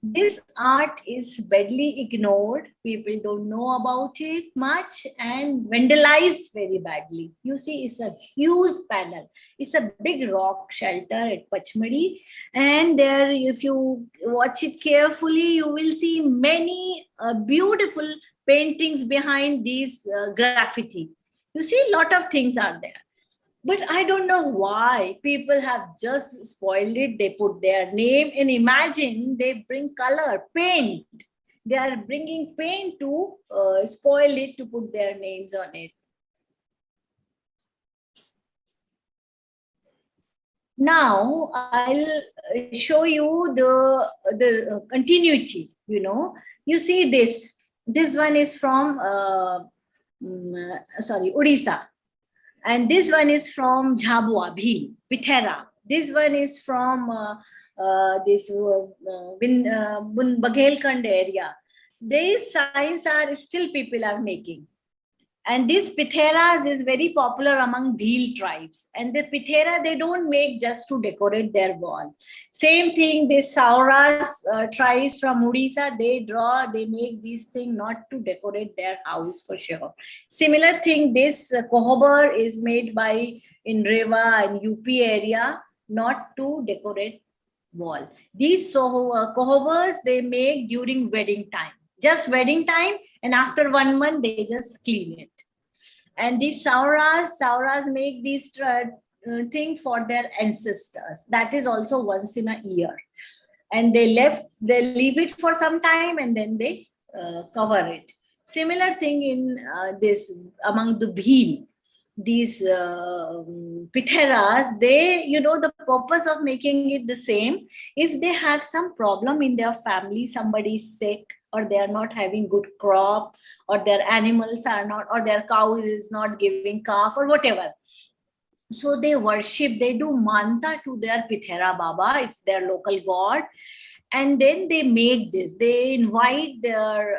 This art is badly ignored. People don't know about it much and vandalized very badly. You see, it's a huge panel. It's a big rock shelter at Pachmadi. And there, if you watch it carefully, you will see many beautiful paintings behind these graffiti. You see, a lot of things are there. But I don't know why people have just spoiled it. They put their name, and imagine they bring color, paint. They are bringing paint to spoil it, to put their names on it. Now I'll show you the continuity. You see this. This one is from Odisha. And this one is from Jhabua, Bhil, Pithera. This one is from Baghelkhand area. These signs are still people are making. And this Pitheras is very popular among Bhil tribes. And the Pithera, they don't make just to decorate their wall. Same thing, the Sauras tribes from Odisha, they make these things not to decorate their house for sure. Similar thing, this Kohobar is made in Rewa and UP area, not to decorate wall. These Kohobars, they make during wedding time. Just wedding time, and after 1 month, they just clean it. And these Sauras make these thing for their ancestors. That is also once in a year. And they leave it for some time, and then they cover it. Similar thing in this among the Bhil. These Pitheras, the purpose of making it the same, if they have some problem in their family, somebody is sick, or they are not having good crop, or their animals are not, or their cows is not giving calf, or whatever. So they worship, they do manta to their Pithera Baba, it's their local god. And then they make this. They invite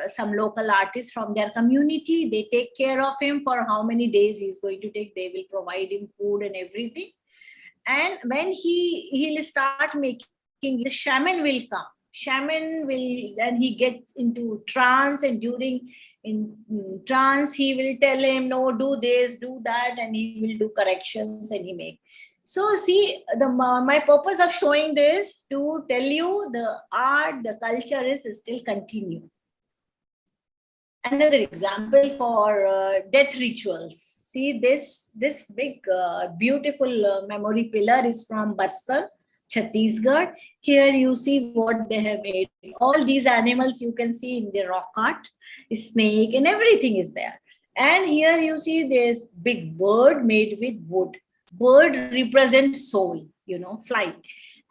some local artists from their community. They take care of him for how many days he's going to take. They will provide him food and everything. And when he'll start making, the shaman will come. Shaman will, then he gets into trance, and during in trance, he will tell him, no, do this, do that, and he will do corrections and he make. So see, my purpose of showing this to tell you the art, the culture is still continuing. Another example for death rituals. See this big, beautiful memory pillar is from Bastar, Chhattisgarh. Here you see what they have made. All these animals you can see in the rock art, snake and everything is there. And here you see this big bird made with wood. Bird represents soul, flight.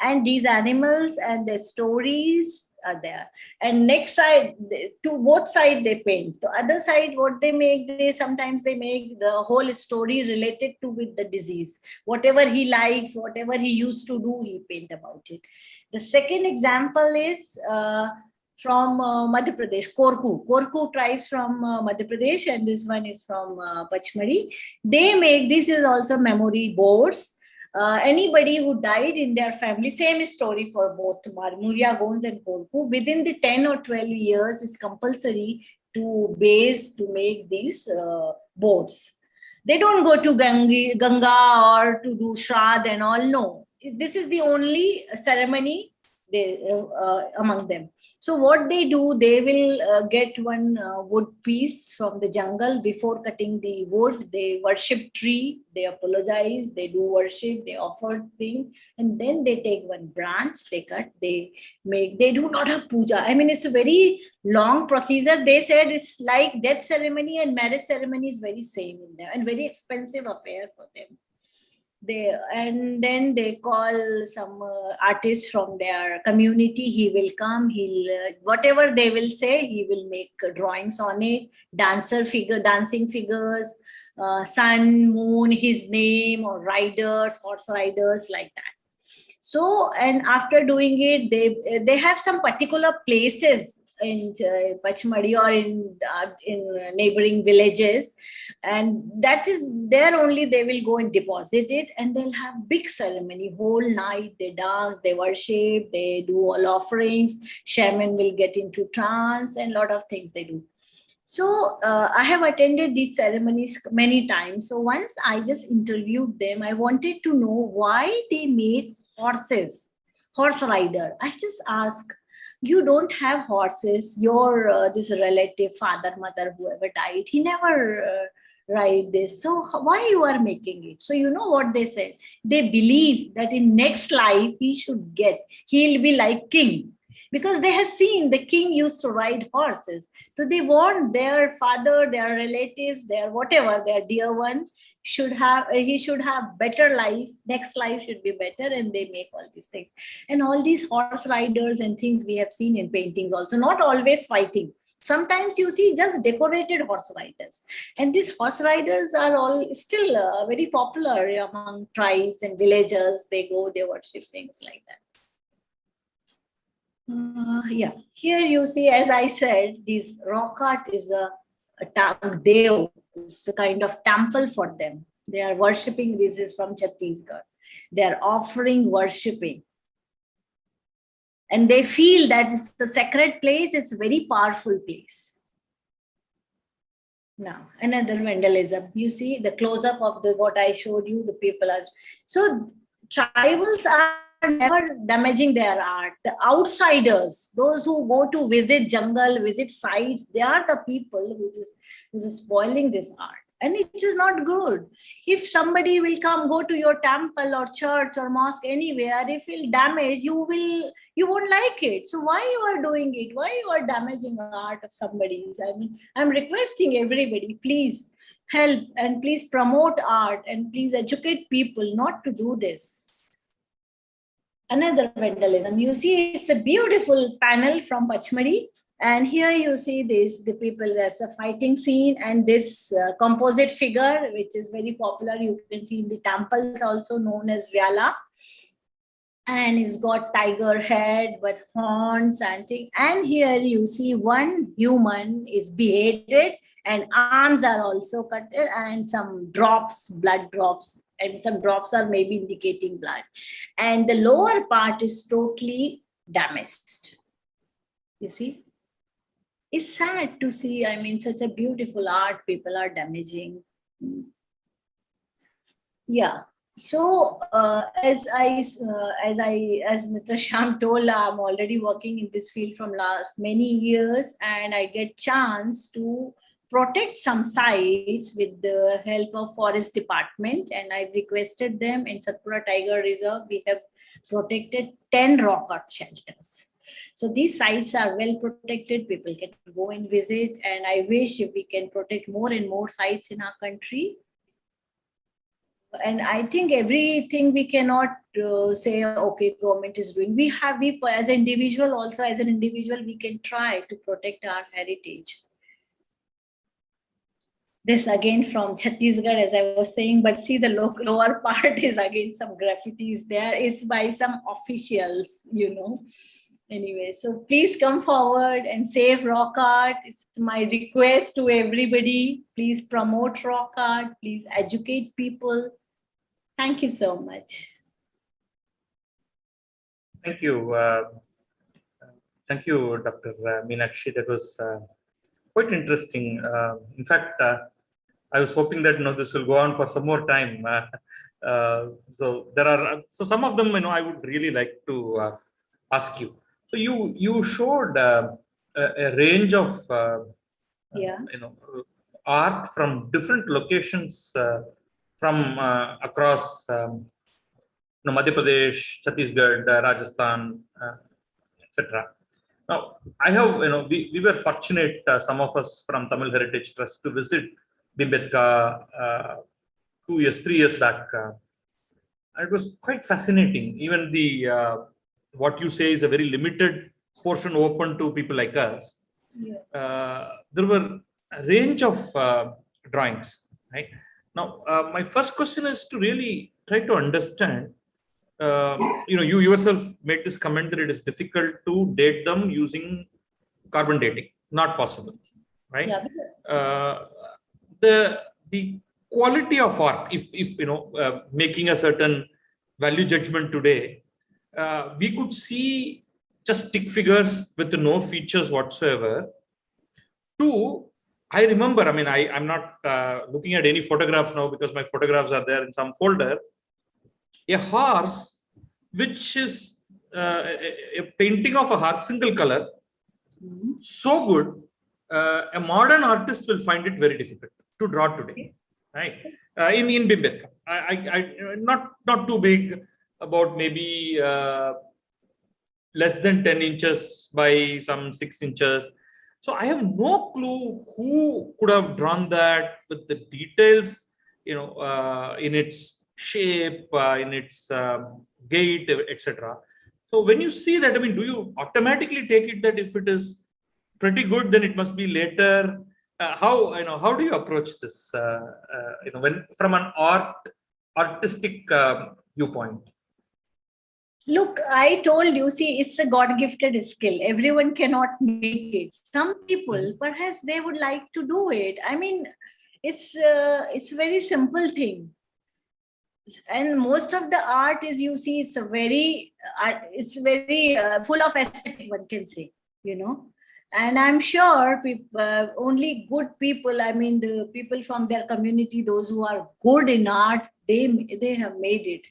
And these animals and their stories are there. And next side, to both sides they paint. The other side, what they make, sometimes they make the whole story related to with the disease. Whatever he likes, whatever he used to do, he paint about it. The second example is from Madhya Pradesh, Korku. Korku tribes from Madhya Pradesh, and this one is from Pachmadi. They make, this is also memory boards. Anybody who died in their family, same story for both Muria Gons and Korku, within the 10 or 12 years, it's compulsory to make these boards. They don't go to Ganga or to do Shraddh and all, no. This is the only ceremony among them. So what they do, they will get one wood piece from the jungle. Before cutting the wood, they worship tree, they apologize, they do worship, they offer thing, and then they take one branch, they cut, they do not have puja. I mean, it's a very long procedure. They said it's like death ceremony and marriage ceremony is very same in there, and very expensive affair for them. And then they call some artist from their community. He will come, he'll whatever they will say, he will make drawings on it, dancing figures, sun, moon, his name, or riders, horse riders, like that. So, and after doing it, they have some particular places in Pachmadi or in neighboring villages, and that is there only they will go and deposit it, and they'll have big ceremony whole night. They dance, they worship, they do all offerings. Shaman will get into trance, and lot of things they do. So I have attended these ceremonies many times. So once I just interviewed them, I wanted to know why they made horse rider. I just asked, you don't have horses, your this relative, father, mother, whoever died, he never ride this, so why you are making it? So you know what they said? They believe that in next life he'll be like king, because they have seen the king used to ride horses. So they want their father, their relatives, their whatever, their dear one he should have better life, next life should be better, and they make all these things. And all these horse riders and things we have seen in paintings also, not always fighting. Sometimes you see just decorated horse riders, and these horse riders are all still very popular among tribes and villagers. They go, they worship things like that. Yeah, here you see, as I said, this rock art is a Dev. It's a kind of temple for them. They are worshipping. This is from Chhattisgarh. They are offering, worshipping. And they feel that it's the sacred place. It's a very powerful place. Now, another vandalism. You see the close-up of what I showed you, the people are. So tribals are never damaging their art. The outsiders, those who go to visit jungle, visit sites, they are the people who is spoiling this art. And it is not good. If somebody will come, go to your temple or church or mosque anywhere, if he'll damage, you won't like it. So why you are doing it? Why you are damaging the art of somebody? I mean, I'm requesting everybody, please help and please promote art and please educate people not to do this. Another vandalism. You see, it's a beautiful panel from Pachmadi. And here you see the people, there's a fighting scene, and this composite figure, which is very popular. You can see in the temples also, known as Vyala. And it's got tiger head, but horns and things. And here you see one human is beheaded, and arms are also cut, and some drops, blood drops, and some drops are maybe indicating blood. And the lower part is totally damaged. You see? It's sad to see, I mean, such a beautiful art people are damaging. Yeah. So as Mr. Sham told, I'm already working in this field from last many years, and I get chance to protect some sites with the help of Forest Department, and I've requested them in Satpura Tiger Reserve. We have protected 10 rock art shelters. So these sites are well protected. People can go and visit, and I wish if we can protect more and more sites in our country. And I think everything we cannot say, okay, government is doing. We as an individual, also as an individual, we can try to protect our heritage. This again from Chhattisgarh, as I was saying, but see the lower part is again some graffitis there. It's by some officials, you know. Anyway, so please come forward and save rock art. It's my request to everybody. Please promote rock art. Please educate people. Thank you so much.
Thank you. Thank you, Dr. Meenakshi. That was quite interesting. In fact, I was hoping that this will go on for some more time. So there are some of them I would really like to ask you. So you showed a range of art from different locations from across Madhya Pradesh, Chhattisgarh, Rajasthan, etc. Now, I have, we were fortunate, some of us from Tamil Heritage Trust, to visit Bhimbetka 3 years back. It was quite fascinating. Even the what you say is a very limited portion open to people like us. Yeah. There were a range of drawings, right? Now, my first question is to really try to understand. You yourself made this comment that it is difficult to date them using carbon dating. Not possible, right? Yeah. The quality of art, if making a certain value judgment today, we could see just stick figures with no features whatsoever. Two, I remember, I mean, I'm not looking at any photographs now because my photographs are there in some folder. A horse, which is a painting of a horse, single color, so good, a modern artist will find it very difficult to draw today, right? In Bhimbetka, I not too big, about maybe less than 10 inches by some 6 inches. So I have no clue who could have drawn that with the details, in its shape, in its gait, etc. So when you see that, I mean, do you automatically take it that if it is pretty good, then it must be later? How do you approach this? When from an artistic viewpoint.
Look, I told you, see, it's a God-gifted skill. Everyone cannot make it. Some people, perhaps they would like to do it. I mean, it's a very simple thing. And most of the art is, you see, it's very full of aesthetic, one can say, And I'm sure people, only good people, I mean, the people from their community, those who are good in art, they have made it,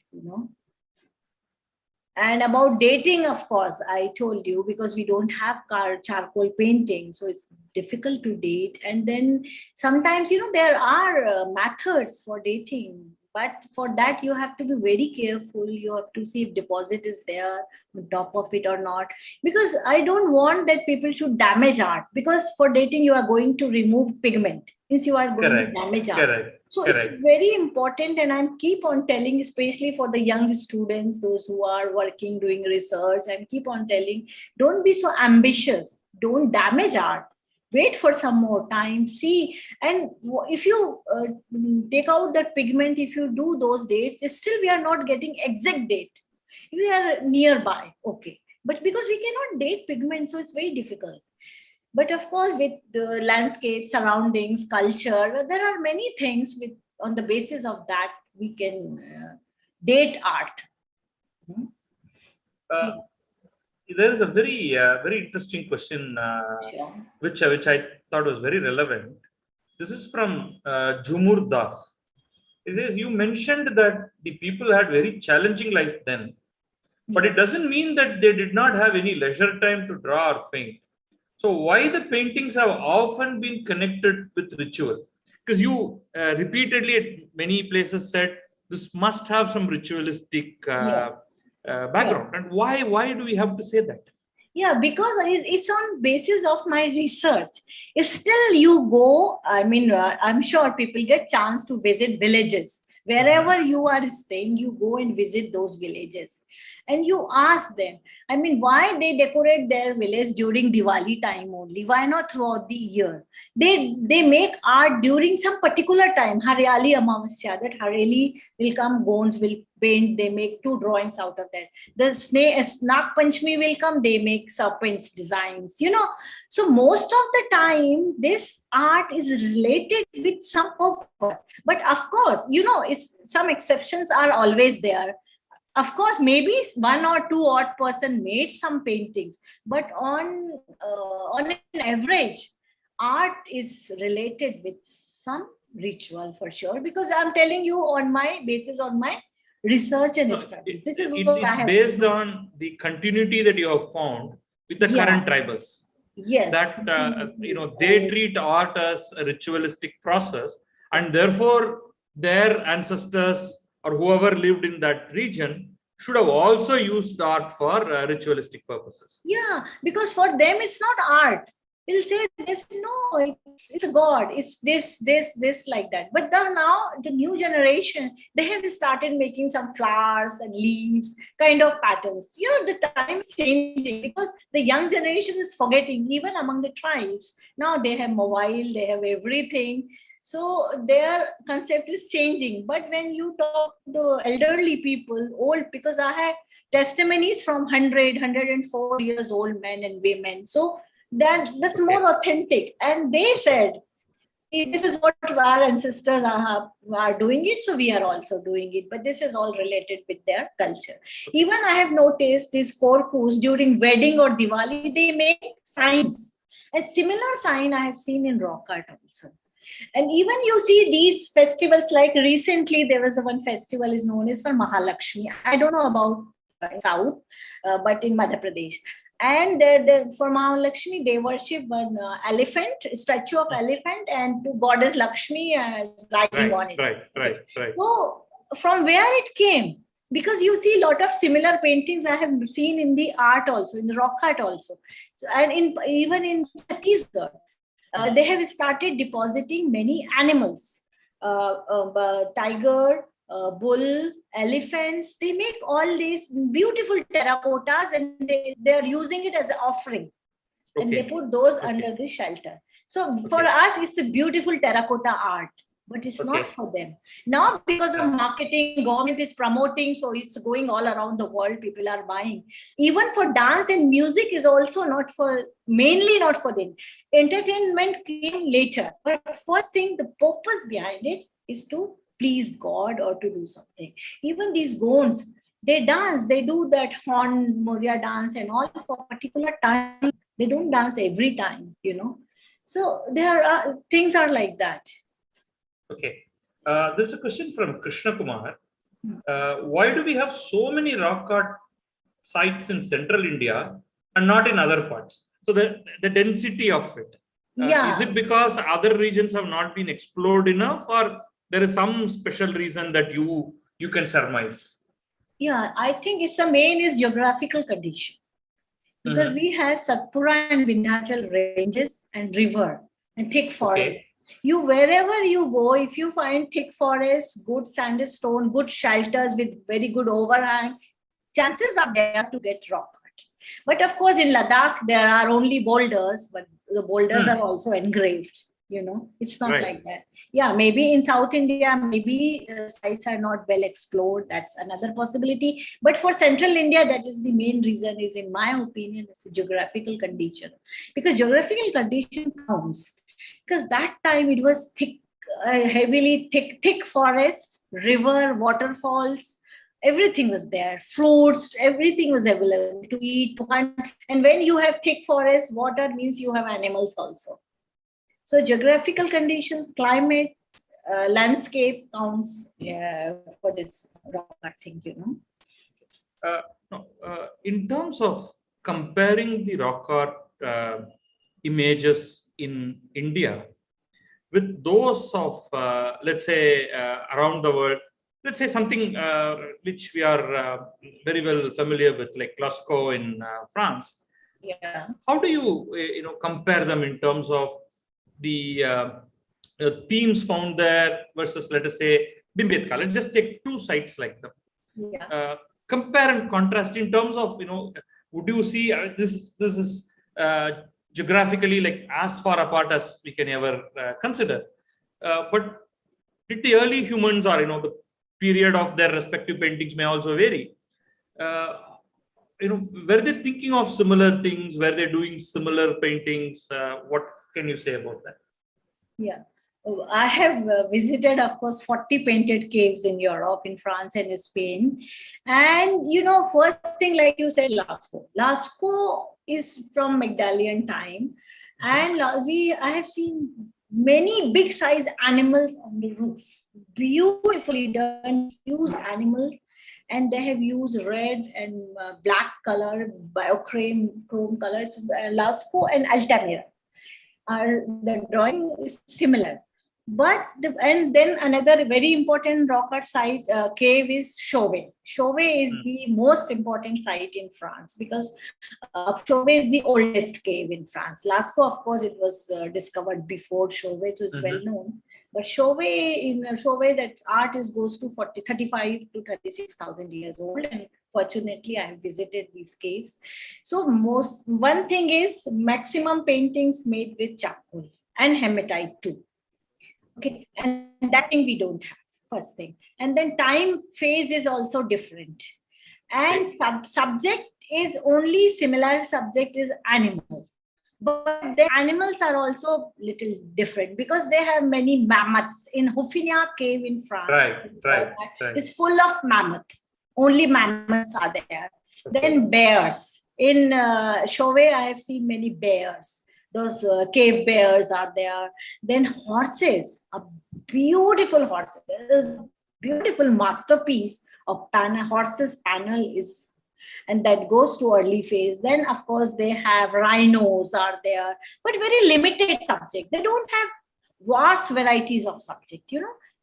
And about dating, of course, I told you, because we don't have charcoal painting, so it's difficult to date. And then sometimes, there are methods for dating, but for that, you have to be very careful. You have to see if deposit is there on top of it or not. Because I don't want that people should damage art, because for dating, you are going to remove pigment. Means you are going to damage art. So it's very important, and I keep on telling, especially for the young students, those who are working, doing research, I keep on telling, don't be so ambitious. Don't damage art. Wait for some more time. See, and if you take out that pigment, if you do those dates, still we are not getting exact date. We are nearby, okay. But because we cannot date pigment, so it's very difficult. But of course, with the landscape, surroundings, culture, there are many things on the basis of that we can date art.
there is a very interesting question
Sure.
which I thought was very relevant. This is from Jumur Das. It says, you mentioned that the people had very challenging life then, but it doesn't mean that they did not have any leisure time to draw or paint. So why the paintings have often been connected with ritual? Because you repeatedly at many places said this must have some ritualistic background. And why do we have to say that?
Yeah, because it's on basis of my research. It's still you go, I mean, I'm sure people get chance to visit villages. Wherever you are staying, you go and visit those villages. And you ask them, I mean, why they decorate their village during Diwali time only? Why not throughout the year? They make art during some particular time. Haryali Amavasya, that Haryali will come, Gons will paint, they make 2 drawings out of that. The Nag Panchami will come, they make serpents designs, So most of the time, this art is related with some purpose. But of course, some exceptions are always there. Of course, maybe 1 or 2 odd person made some paintings, but on an average, art is related with some ritual for sure. Because I'm telling you on my research and studies. This is
it's based on the continuity that you have found with the current tribals.
Yes.
That they treat art as a ritualistic process, and therefore their ancestors or whoever lived in that region should have also used art for ritualistic purposes.
Yeah, because for them it's not art. They'll say this, no, it's a god, it's this, like that. But now the new generation, they have started making some flowers and leaves kind of patterns. The time is changing because the young generation is forgetting, even among the tribes. Now they have mobile, they have everything. So their concept is changing. But when you talk to the elderly people, old, because I have testimonies from 104 years old men and women. So that's more authentic. And they said, this is what our ancestors are doing it, so we are also doing it. But this is all related with their culture. Even I have noticed these Korkus during wedding or Diwali, they make signs. A similar sign I have seen in rock art also. And even you see these festivals, like recently there was one festival is known as for Mahalakshmi. I don't know about South, but in Madhya Pradesh. And for Mahalakshmi, they worship one elephant, statue of elephant, and to goddess Lakshmi riding on it.
Right.
So from where it came? Because you see a lot of similar paintings I have seen in the art also, in the rock art also. So, and even in Chhattisgarh, they have started depositing many animals, tiger, bull, elephants. They make all these beautiful terracottas and they are using it as an offering. And they put those under the shelter. So for us, it's a beautiful terracotta art, but it's not for them. Now, because of marketing, government is promoting, so it's going all around the world, people are buying. Even for dance and music is also mainly not for them. Entertainment came later. But first thing, the purpose behind it is to please God or to do something. Even these Gons, they dance, they do that Horn Moria dance and all for a particular time. They don't dance every time, So there are things are like that.
Okay. There's a question from Krishna Kumar. Why do we have so many rock art sites in central India and not in other parts? So the density of it. Is it because other regions have not been explored enough, or there is some special reason that you can surmise?
Yeah, I think it's the main is geographical condition. Because we have Satpura and Vindhyachal ranges and river and thick forest. Wherever you go, if you find thick forest, good sandstone, good shelters with very good overhang, chances are there to get rock art. But of course, in Ladakh, there are only boulders, but the boulders are also engraved. It's not like that. Yeah, maybe in South India, maybe sites are not well explored. That's another possibility. But for Central India, that is the main reason is, in my opinion, it's a geographical condition. Because geographical condition counts. Because that time it was thick, heavily thick forest, river, waterfalls, Everything was there, fruits, everything was available to eat, to hunt. And when you have thick forest, water means you have animals also. So geographical conditions, climate, landscape counts for this rock art thing,
No, in terms of comparing the rock art images in India with those of, let's say, around the world, let's say something which we are very well familiar with, like Lascaux in France.
Yeah.
How do you, compare them in terms of the themes found there versus, let us say, Bhimbetka? Let's just take two sites like them.
Yeah.
Compare and contrast in terms of, would you see this is geographically like as far apart as we can ever consider, but did the early humans, or the period of their respective paintings may also vary, were they thinking of similar things, were they doing similar paintings? What can you say about that?
Yeah. I have visited, of course, 40 painted caves in Europe, in France and Spain. And, first thing, like you said, Lascaux. Lascaux is from Magdalene time. And I have seen many big size animals on the roof. Beautifully done, huge animals. And they have used red and black color, chrome colors, Lascaux and Altamira. The drawing is similar. But and then another very important rock art site cave is Chauvet. Chauvet is the most important site in France because Chauvet is the oldest cave in France. Lascaux, of course, it was discovered before Chauvet, so it's well known. But Chauvet, that art goes to 35 to 36,000 years old, and fortunately, I have visited these caves. So one thing is maximum paintings made with charcoal and hematite too. Okay, and that thing we don't have, first thing. And then time phase is also different. And subject is only similar, subject is animal. But the animals are also little different because they have many mammoths. In Hofiniak cave in France,
right.
It's full of mammoth. Only mammoths are there. Okay. Then bears. In Chauvet, I have seen many bears. Those cave bears are there. Then horses, a beautiful horse. There is a beautiful masterpiece of horses panel is, and that goes to early phase. Then, of course, they have rhinos are there, but very limited subject. They don't have vast varieties of subject,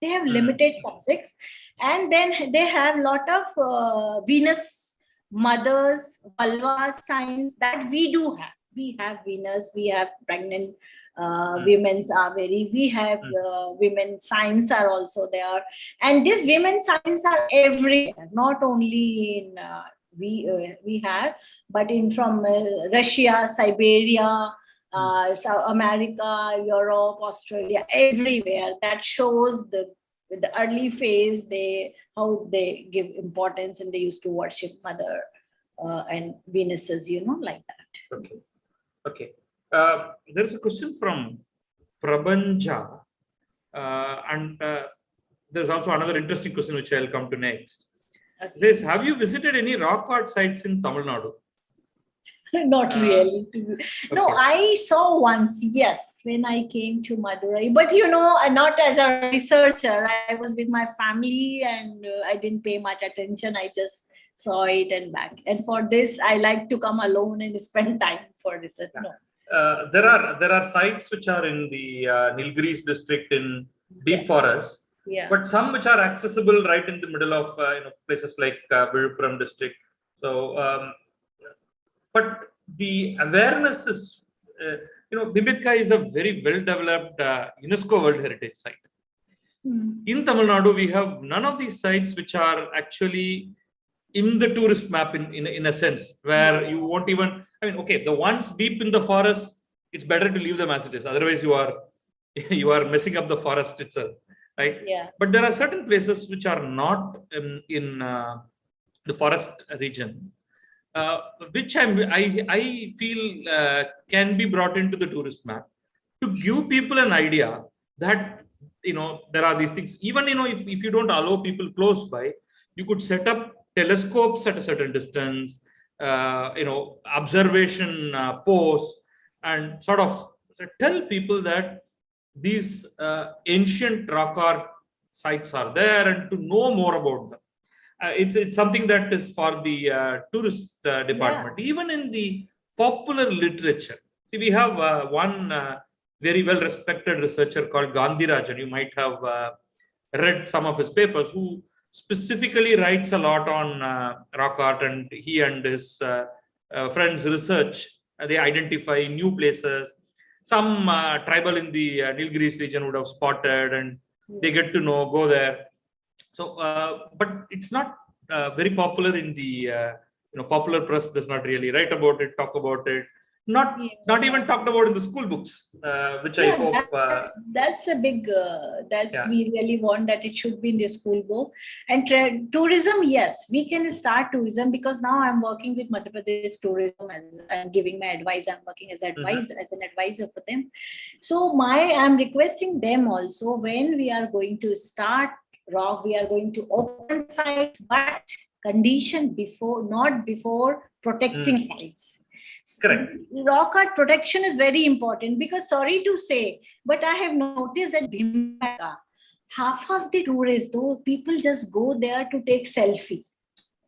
They have limited subjects. And then they have a lot of Venus mothers, vulva signs that we do have. We have Venus, we have pregnant women's are we have women signs are also there. And these women signs are everywhere, not only in we have, but from Russia, Siberia, South America, Europe, Australia, everywhere. That shows the early phase, how they give importance, and they used to worship Mother and Venuses, like that.
Okay. There's a question from Prabanja, and there's also another interesting question which I'll come to next. Okay. It says, have you visited any rock art sites in Tamil Nadu?
Not really. No, I saw once, yes, when I came to Madurai. But, not as a researcher. I was with my family and I didn't pay much attention. I just saw it and back. And for this, I like to come alone and spend time for research. No.
There are sites which are in the Nilgiris district in deep forest. Yeah. But some which are accessible right in the middle of places like Viluppuram district. So, but the awareness is, Bhimbetka is a very well-developed UNESCO World Heritage Site. In Tamil Nadu, we have none of these sites which are actually in the tourist map in a sense, where you won't even, the ones deep in the forest, it's better to leave them as it is. Otherwise, you are messing up the forest itself, right? Yeah. But there are certain places which are not in the forest region, which I feel can be brought into the tourist map to give people an idea that there are these things. Even if you don't allow people close by, you could set up telescopes at a certain distance, observation posts, and sort of tell people that these ancient rock art sites are there and to know more about them. It's something that is for the tourist department. Even in the popular literature, see, we have one very well respected researcher called Gandhirajan. You might have read some of his papers, who specifically writes a lot on rock art, and he and his friends research. They identify new places. Some tribal in the Nilgiris region would have spotted, and they get to know, go there. So, but it's not very popular in the popular press. Does not really write about it, talk about it. Not even talked about in the school books, which I hope.
That's a big. We really want that it should be in the school book. And tourism, yes, we can start tourism, because now I'm working with Madhya Pradesh tourism and I'm giving my advice. I'm working as as an advisor for them. So I'm requesting them also, when we are going to start rock, we are going to open sites, but condition before, not before protecting sites.
Correct.
Rock art protection is very important, because sorry to say, but I have noticed that Bhimbetka, half of the tourists, though, people just go there to take selfie.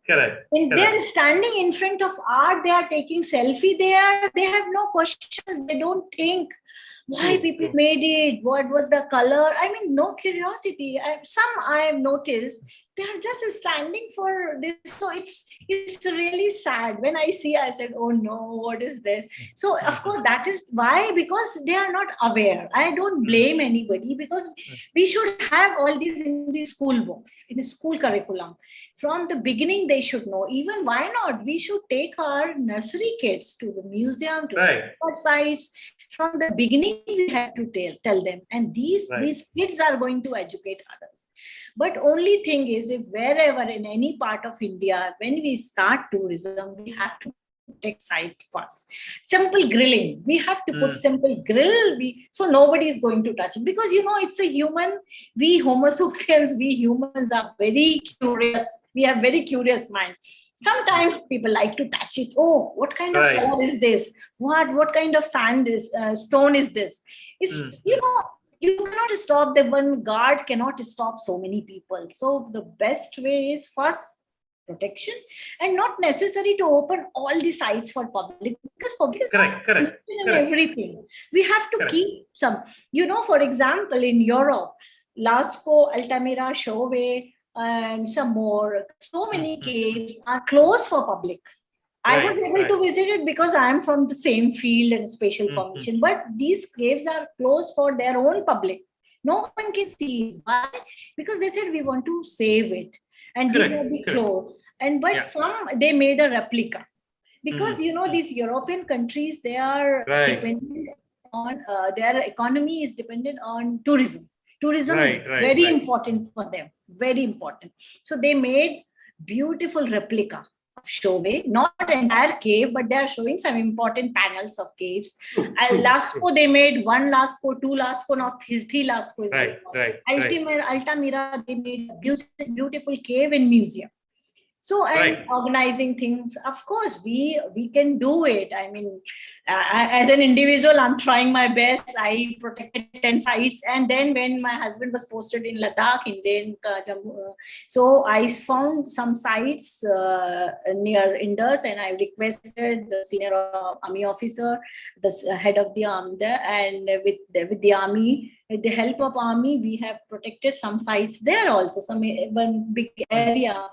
Correct.
And they're standing in front of art, they are taking selfie there. They have no questions. They don't think why people made it, what was the color. I mean, no curiosity. I have noticed they are just standing for this. So it's really sad. When I see, I said, oh no, what is this? So of course, that is why, because they are not aware. I don't blame anybody, because we should have all these in the school books, in the school curriculum. From the beginning, they should know. Even why not? We should take our nursery kids to the museum, to the sites. From the beginning, we have to tell them. And these kids are going to educate others. But only thing is, if wherever in any part of India, when we start tourism, we have to protect site first. Simple grilling. We have to put simple grill. So nobody is going to touch it, because it's a human. We Homo sapiens, we humans are very curious. We have very curious mind. Sometimes people like to touch it. Oh, what kind of color is this? What kind of stone is this? It's you cannot stop them. One guard cannot stop so many people. So the best way is first protection, and not necessary to open all the sites for public, because public is correct. Everything. We have to keep some, for example, in Europe, Lascaux, Altamira, Chauvet, and some more, so many caves are closed for public. I was able to visit it because I am from the same field and special permission, but these caves are closed for their own public. No one can see. Why? Because they said we want to save it. And these are the clothes. And but some, they made a replica. Because, these European countries, they are dependent on, their economy is dependent on tourism. Tourism is very important for them. Very important. So they made beautiful replica of Chauvet, not entire cave, but they are showing some important panels of caves. And Lascaux, they made one Lascaux, two Lascaux, not three Lascaux. Altamira, they made a beautiful cave and museum. So, and organizing things, of course, we can do it. I mean, as an individual, I'm trying my best. I protected 10 sites. And then when my husband was posted in Ladakh, so I found some sites near Indus, and I requested the senior army officer, the head of the army there, and with the army, with the help of army, we have protected some sites there also. One big area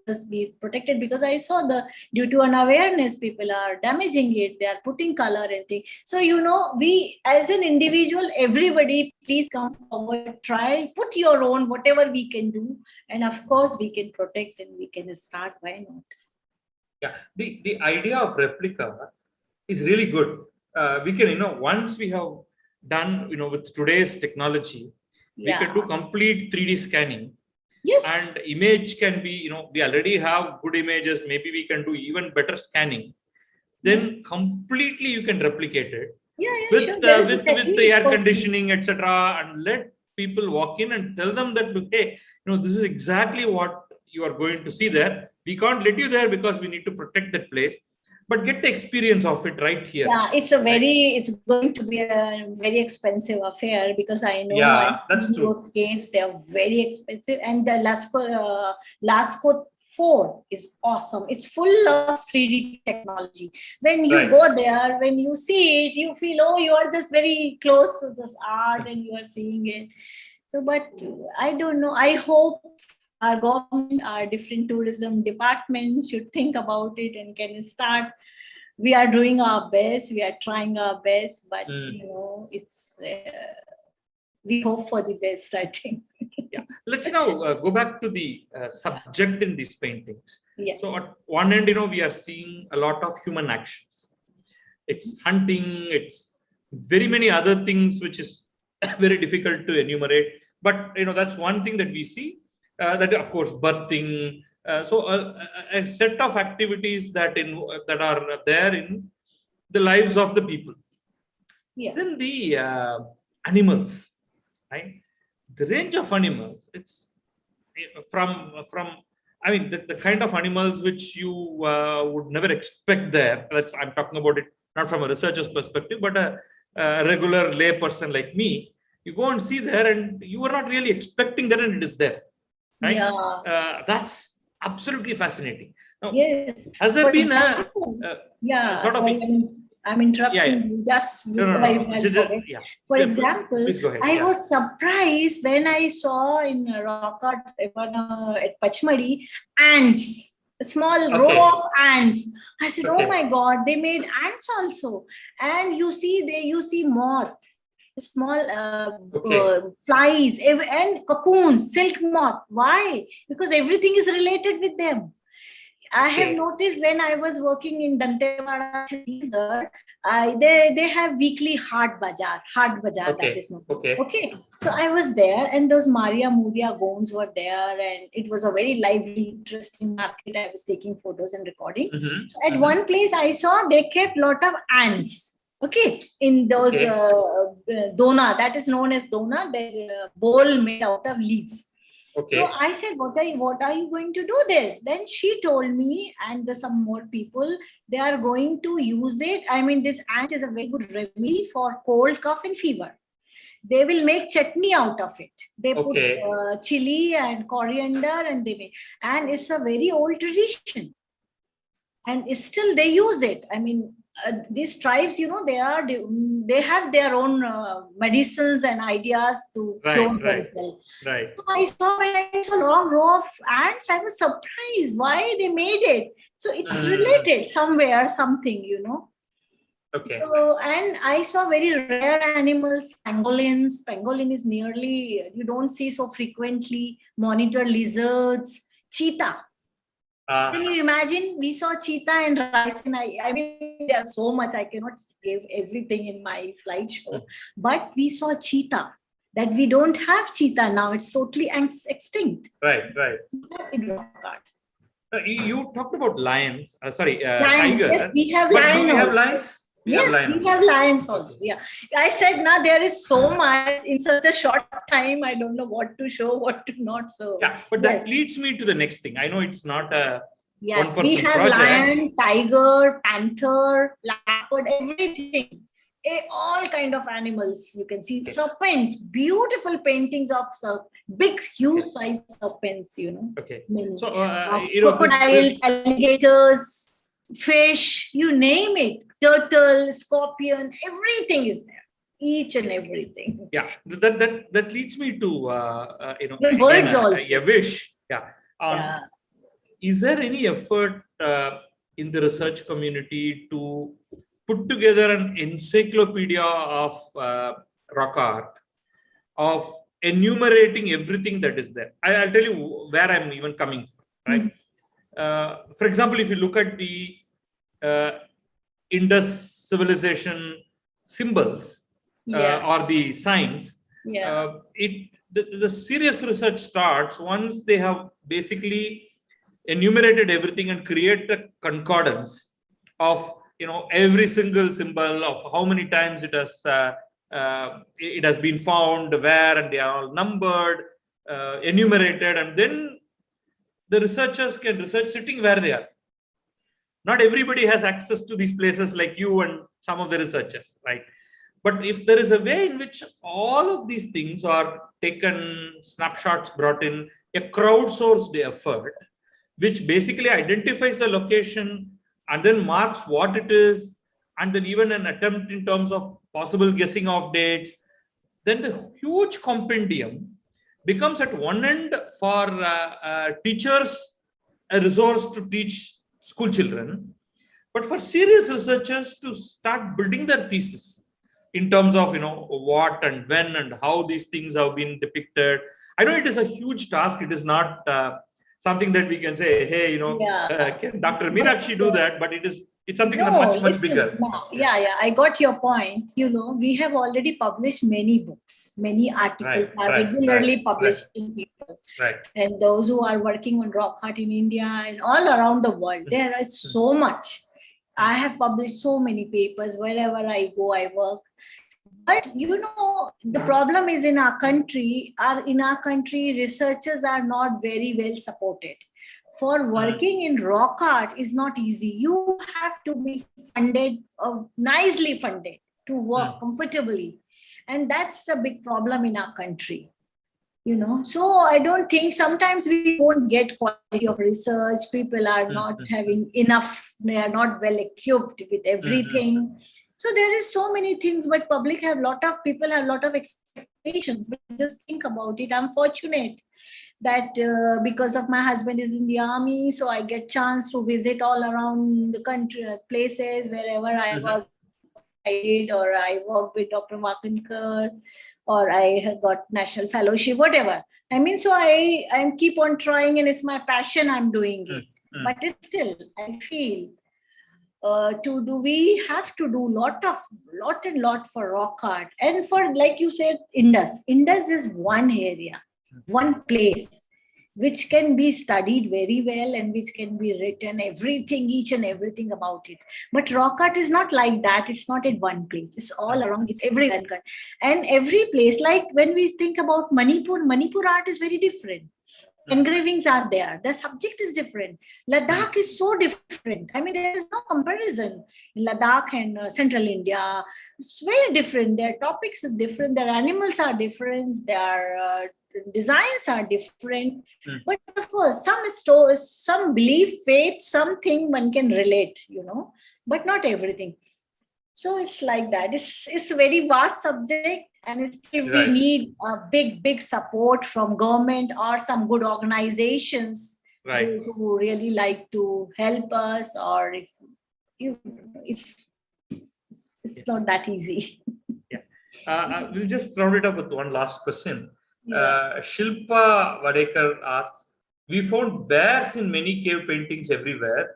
must be protected, because I saw due to an awareness, people are damaging it, they are putting color and things. So, we as an individual, everybody, please come forward, try, put your own, whatever we can do. And of course, we can protect and we can start, why not?
Yeah, the idea of replica is really good. We can, once we have done, with today's technology, we can do complete 3D scanning.
Yes.
And image can be, we already have good images. Maybe we can do even better scanning. Then completely you can replicate it with the air conditioning, etc. And let people walk in and tell them that, hey, this is exactly what you are going to see there. We can't let you there because we need to protect that place, but get the experience of it right here.
Yeah, it's going to be a very expensive affair, because I know
that's true.
those caves, they are very expensive. And the Lascaux Fort is awesome. It's full of 3D technology. When you go there, when you see it, you feel, oh, you are just very close to this art and you are seeing it. So, but I don't know. I hope our government, our different tourism departments should think about it and can start. We are doing our best. We are trying our best, but it's. We hope for the best, I think.
Yeah. Let's now go back to the subject in these paintings.
Yes.
So at one end, we are seeing a lot of human actions. It's hunting, it's very many other things, which is very difficult to enumerate. But, that's one thing that we see. That, of course, birthing. So a set of activities that are there in the lives of the people.
Yeah.
Then the animals. Right? The range of animals, it's from the kind of animals which you would never expect there. I'm talking about it not from a researcher's perspective, but a regular lay person like me. You go and see there, and you are not really expecting that, and it is there. Right?
Yeah.
That's absolutely fascinating. Now,
yes.
Has there been
I'm interrupting you just before I forget. For example, I was surprised when I saw in rock art at Pachmadi ants, a small row of ants. I said, oh my God, they made ants also. And you see moth, small flies and cocoons, silk moth. Why? Because everything is related with them. I have noticed when I was working in Dantewada, Chhattisgarh, they have weekly Haat Bazaar, that is not. Okay. So I was there, and those Maria Muria goans were there, and it was a very lively, interesting market. I was taking photos and recording. So at one place I saw they kept lot of ants. Okay, in those dona, that is known as dona, their bowl made out of leaves. So I said, what are you going to do this? Then she told me, and some more people, they are going to use it. I mean, this ant is a very good remedy for cold, cough, and fever. They will make chutney out of it. They put chili and coriander, and and it's a very old tradition. And still they use it. I mean, these tribes, they have their own medicines and ideas to clone themselves.
Right.
So when I saw a long row of ants, I was surprised why they made it. So it's related somewhere, something,
Okay.
So, and I saw very rare animals, pangolins. Pangolin is nearly, you don't see so frequently. Monitor lizards, cheetah. Can you imagine? We saw cheetah and rice, and I mean, there's so much, I cannot give everything in my slideshow. But we saw cheetah. That we don't have cheetah now; it's totally extinct.
Right. You talked about lions.
Lions,
tiger.
yes, we have lions.
Do we have lions?
We have lions also. Yeah, I said now there is so much in such a short time. I don't know what to show, what to not show.
Yeah, but that leads me to the next thing. I know it's not a one-person
we have
project.
Lion, tiger, panther, leopard, everything. All kind of animals you can see. Serpents, beautiful paintings of big, huge size serpents.
Okay.
Many.
So
crocodiles, alligators, fish, you name it. Turtle, scorpion, everything is there. Each and everything.
Yeah, that leads me to
the birds also.
A wish. Is there any effort in the research community to put together an encyclopedia of rock art, of enumerating everything that is there? I'll tell you where I'm even coming from. Right. For example, if you look at the Indus civilization symbols or the signs, the serious research starts once they have basically enumerated everything and create a concordance of every single symbol, of how many times it has been found, where, and they are all numbered, enumerated, and then the researchers can research sitting where they are. Not everybody has access to these places like you and some of the researchers, right? But if there is a way in which all of these things are taken, snapshots brought in, a crowdsourced effort, which basically identifies the location and then marks what it is, and then even an attempt in terms of possible guessing of dates, then the huge compendium becomes at one end for teachers, a resource to teach school children, but for serious researchers to start building their thesis in terms of what and when and how these things have been depicted. I know it is a huge task. It is not something that we can say, hey, can Dr. Meenakshi do that? But it's something much bigger.
No, yeah, I got your point. We have already published many books, many articles are regularly published in people.
Right.
And those who are working on rock art in India and all around the world, there is so much. I have published so many papers. Wherever I go, I work. But the problem is in our country, researchers are not very well supported. For working in rock art is not easy. You have to be funded, nicely funded, to work comfortably. And that's a big problem in our country. So I don't think, sometimes we won't get quality of research. People are not having enough. They are not well equipped with everything. So there is so many things, but people have a lot of expectations. But just think about it. I'm fortunate that because of my husband is in the army, so I get chance to visit all around the country, places wherever I was, or I work with Dr. Wakankar, or I have got national fellowship, whatever. So I keep on trying, and it's my passion. I'm doing it, but it's still, I feel. We have to do lot for rock art, and for, like you said, Indus is one area, one place which can be studied very well and which can be written each and everything about it. But rock art is not like that. It's not in one place. It's all around. It's everywhere. And every place, like when we think about Manipur art is very different. Engravings are there. The subject is different. Ladakh is so different. There is no comparison. Ladakh and Central India, it's very different. Their topics are different. Their animals are different. Their designs are different. But of course, some belief, faith, something one can relate, but not everything. So it's like that. It's a very vast subject. And we need a big support from government or some good organizations, those who really like to help us, or it's not that easy.
We'll just round it up with one last question. Shilpa Vadekar asks, we found bears in many cave paintings everywhere.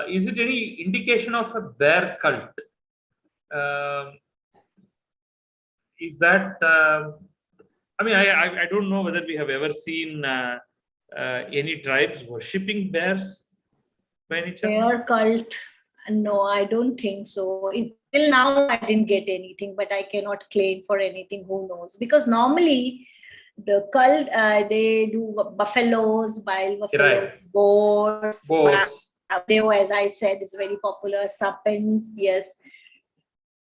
Is it any indication of a bear cult? Is that, I don't know whether we have ever seen any tribes worshipping bears by any chance?
Bear cult? No, I don't think so. Till now, I didn't get anything, but I cannot claim for anything. Who knows? Because normally, the cult, they do buffaloes, wild buffaloes, boars. As I said, is very popular. Serpents, yes.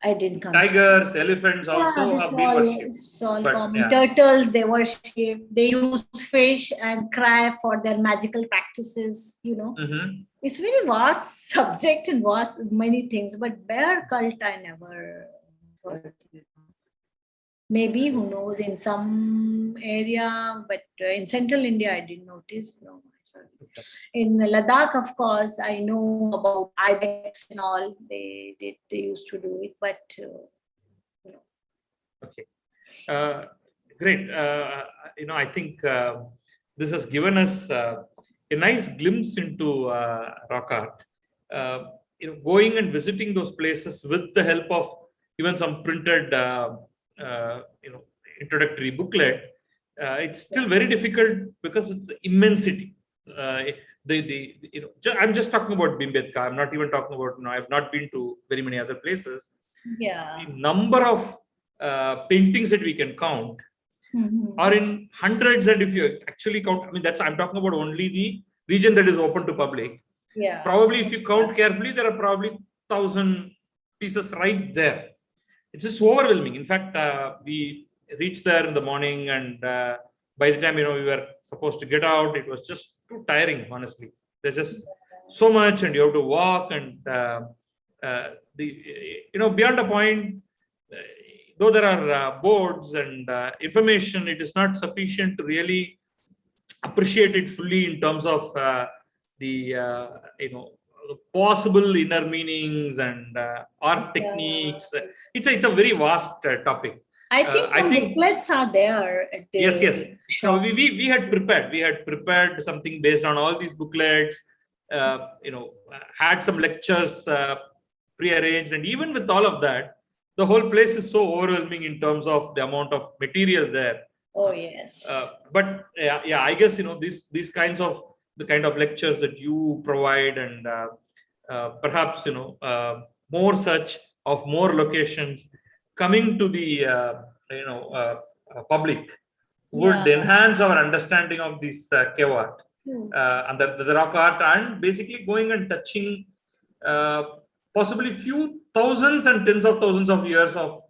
I didn't come.
Tigers, elephants also have been worshipped.
It's all common. Turtles, they worship. They use fish and crab for their magical practices, It's very vast subject and vast many things. But bear cult, I never heard. Maybe, who knows, in some area, but in Central India, I didn't notice. No. In Ladakh, of course, I know about ibex and all. They used to do it, but
Okay, great. I think this has given us a nice glimpse into rock art. Going and visiting those places with the help of even some printed, introductory booklet. It's still very difficult because it's the immensity. I'm just talking about Bhimbetka. I'm not even talking about, I've not been to very many other places.
Yeah.
The number of paintings that we can count, or in hundreds. And if you actually count, I mean, I'm talking about only the region that is open to public.
Yeah.
Probably if you count carefully, there are probably 1,000 pieces right there. It's just overwhelming. In fact, we reached there in the morning, and by the time, we were supposed to get out, it was just too tiring, honestly. There's just so much, and you have to walk, and beyond a point, though there are boards and information, it is not sufficient to really appreciate it fully in terms of the possible inner meanings and art techniques. It's a very vast topic.
I think booklets are there.
Yes. So we had prepared something based on all these booklets. Had some lectures pre-arranged, and even with all of that, the whole place is so overwhelming in terms of the amount of material there.
Oh yes.
But I guess these kinds of the kind of lectures that you provide, and perhaps more such of more locations coming to the public would enhance our understanding of this cave art and the rock art, and basically going and touching possibly few thousands and tens of thousands of years of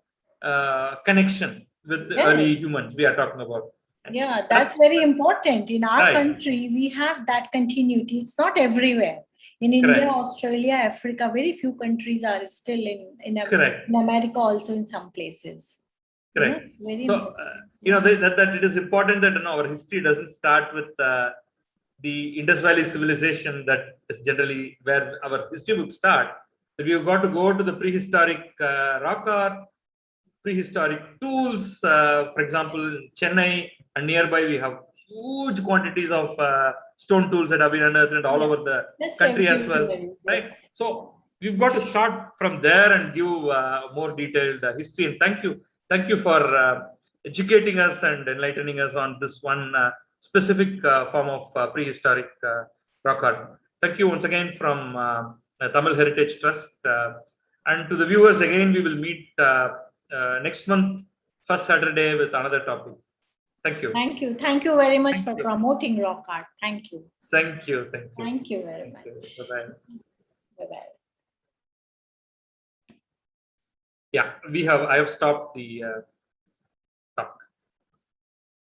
connection with early humans we are talking about.
Yeah, that's very important. In our country, we have that continuity. It's not everywhere. In India, Australia, Africa, very few countries are still in America, also in some places.
Correct. So, that it is important that our history doesn't start with the Indus Valley civilization. That is generally where our history books start. But we've got to go to the prehistoric rock art, prehistoric tools. For example, in Chennai and nearby, we have huge quantities of stone tools that have been unearthed all over the country as well. Right. So we've got to start from there and give more detailed history. And thank you for educating us and enlightening us on this one specific form of prehistoric rock art. Thank you once again from Tamil Heritage Trust. And to the viewers, again, we will meet next month, first Saturday, with another topic. Thank you.
Thank you. Thank you very much for promoting rock art. Thank you.
Thank you.
Thank you very much.
Bye-bye.
Bye-bye.
Yeah, I have stopped the talk.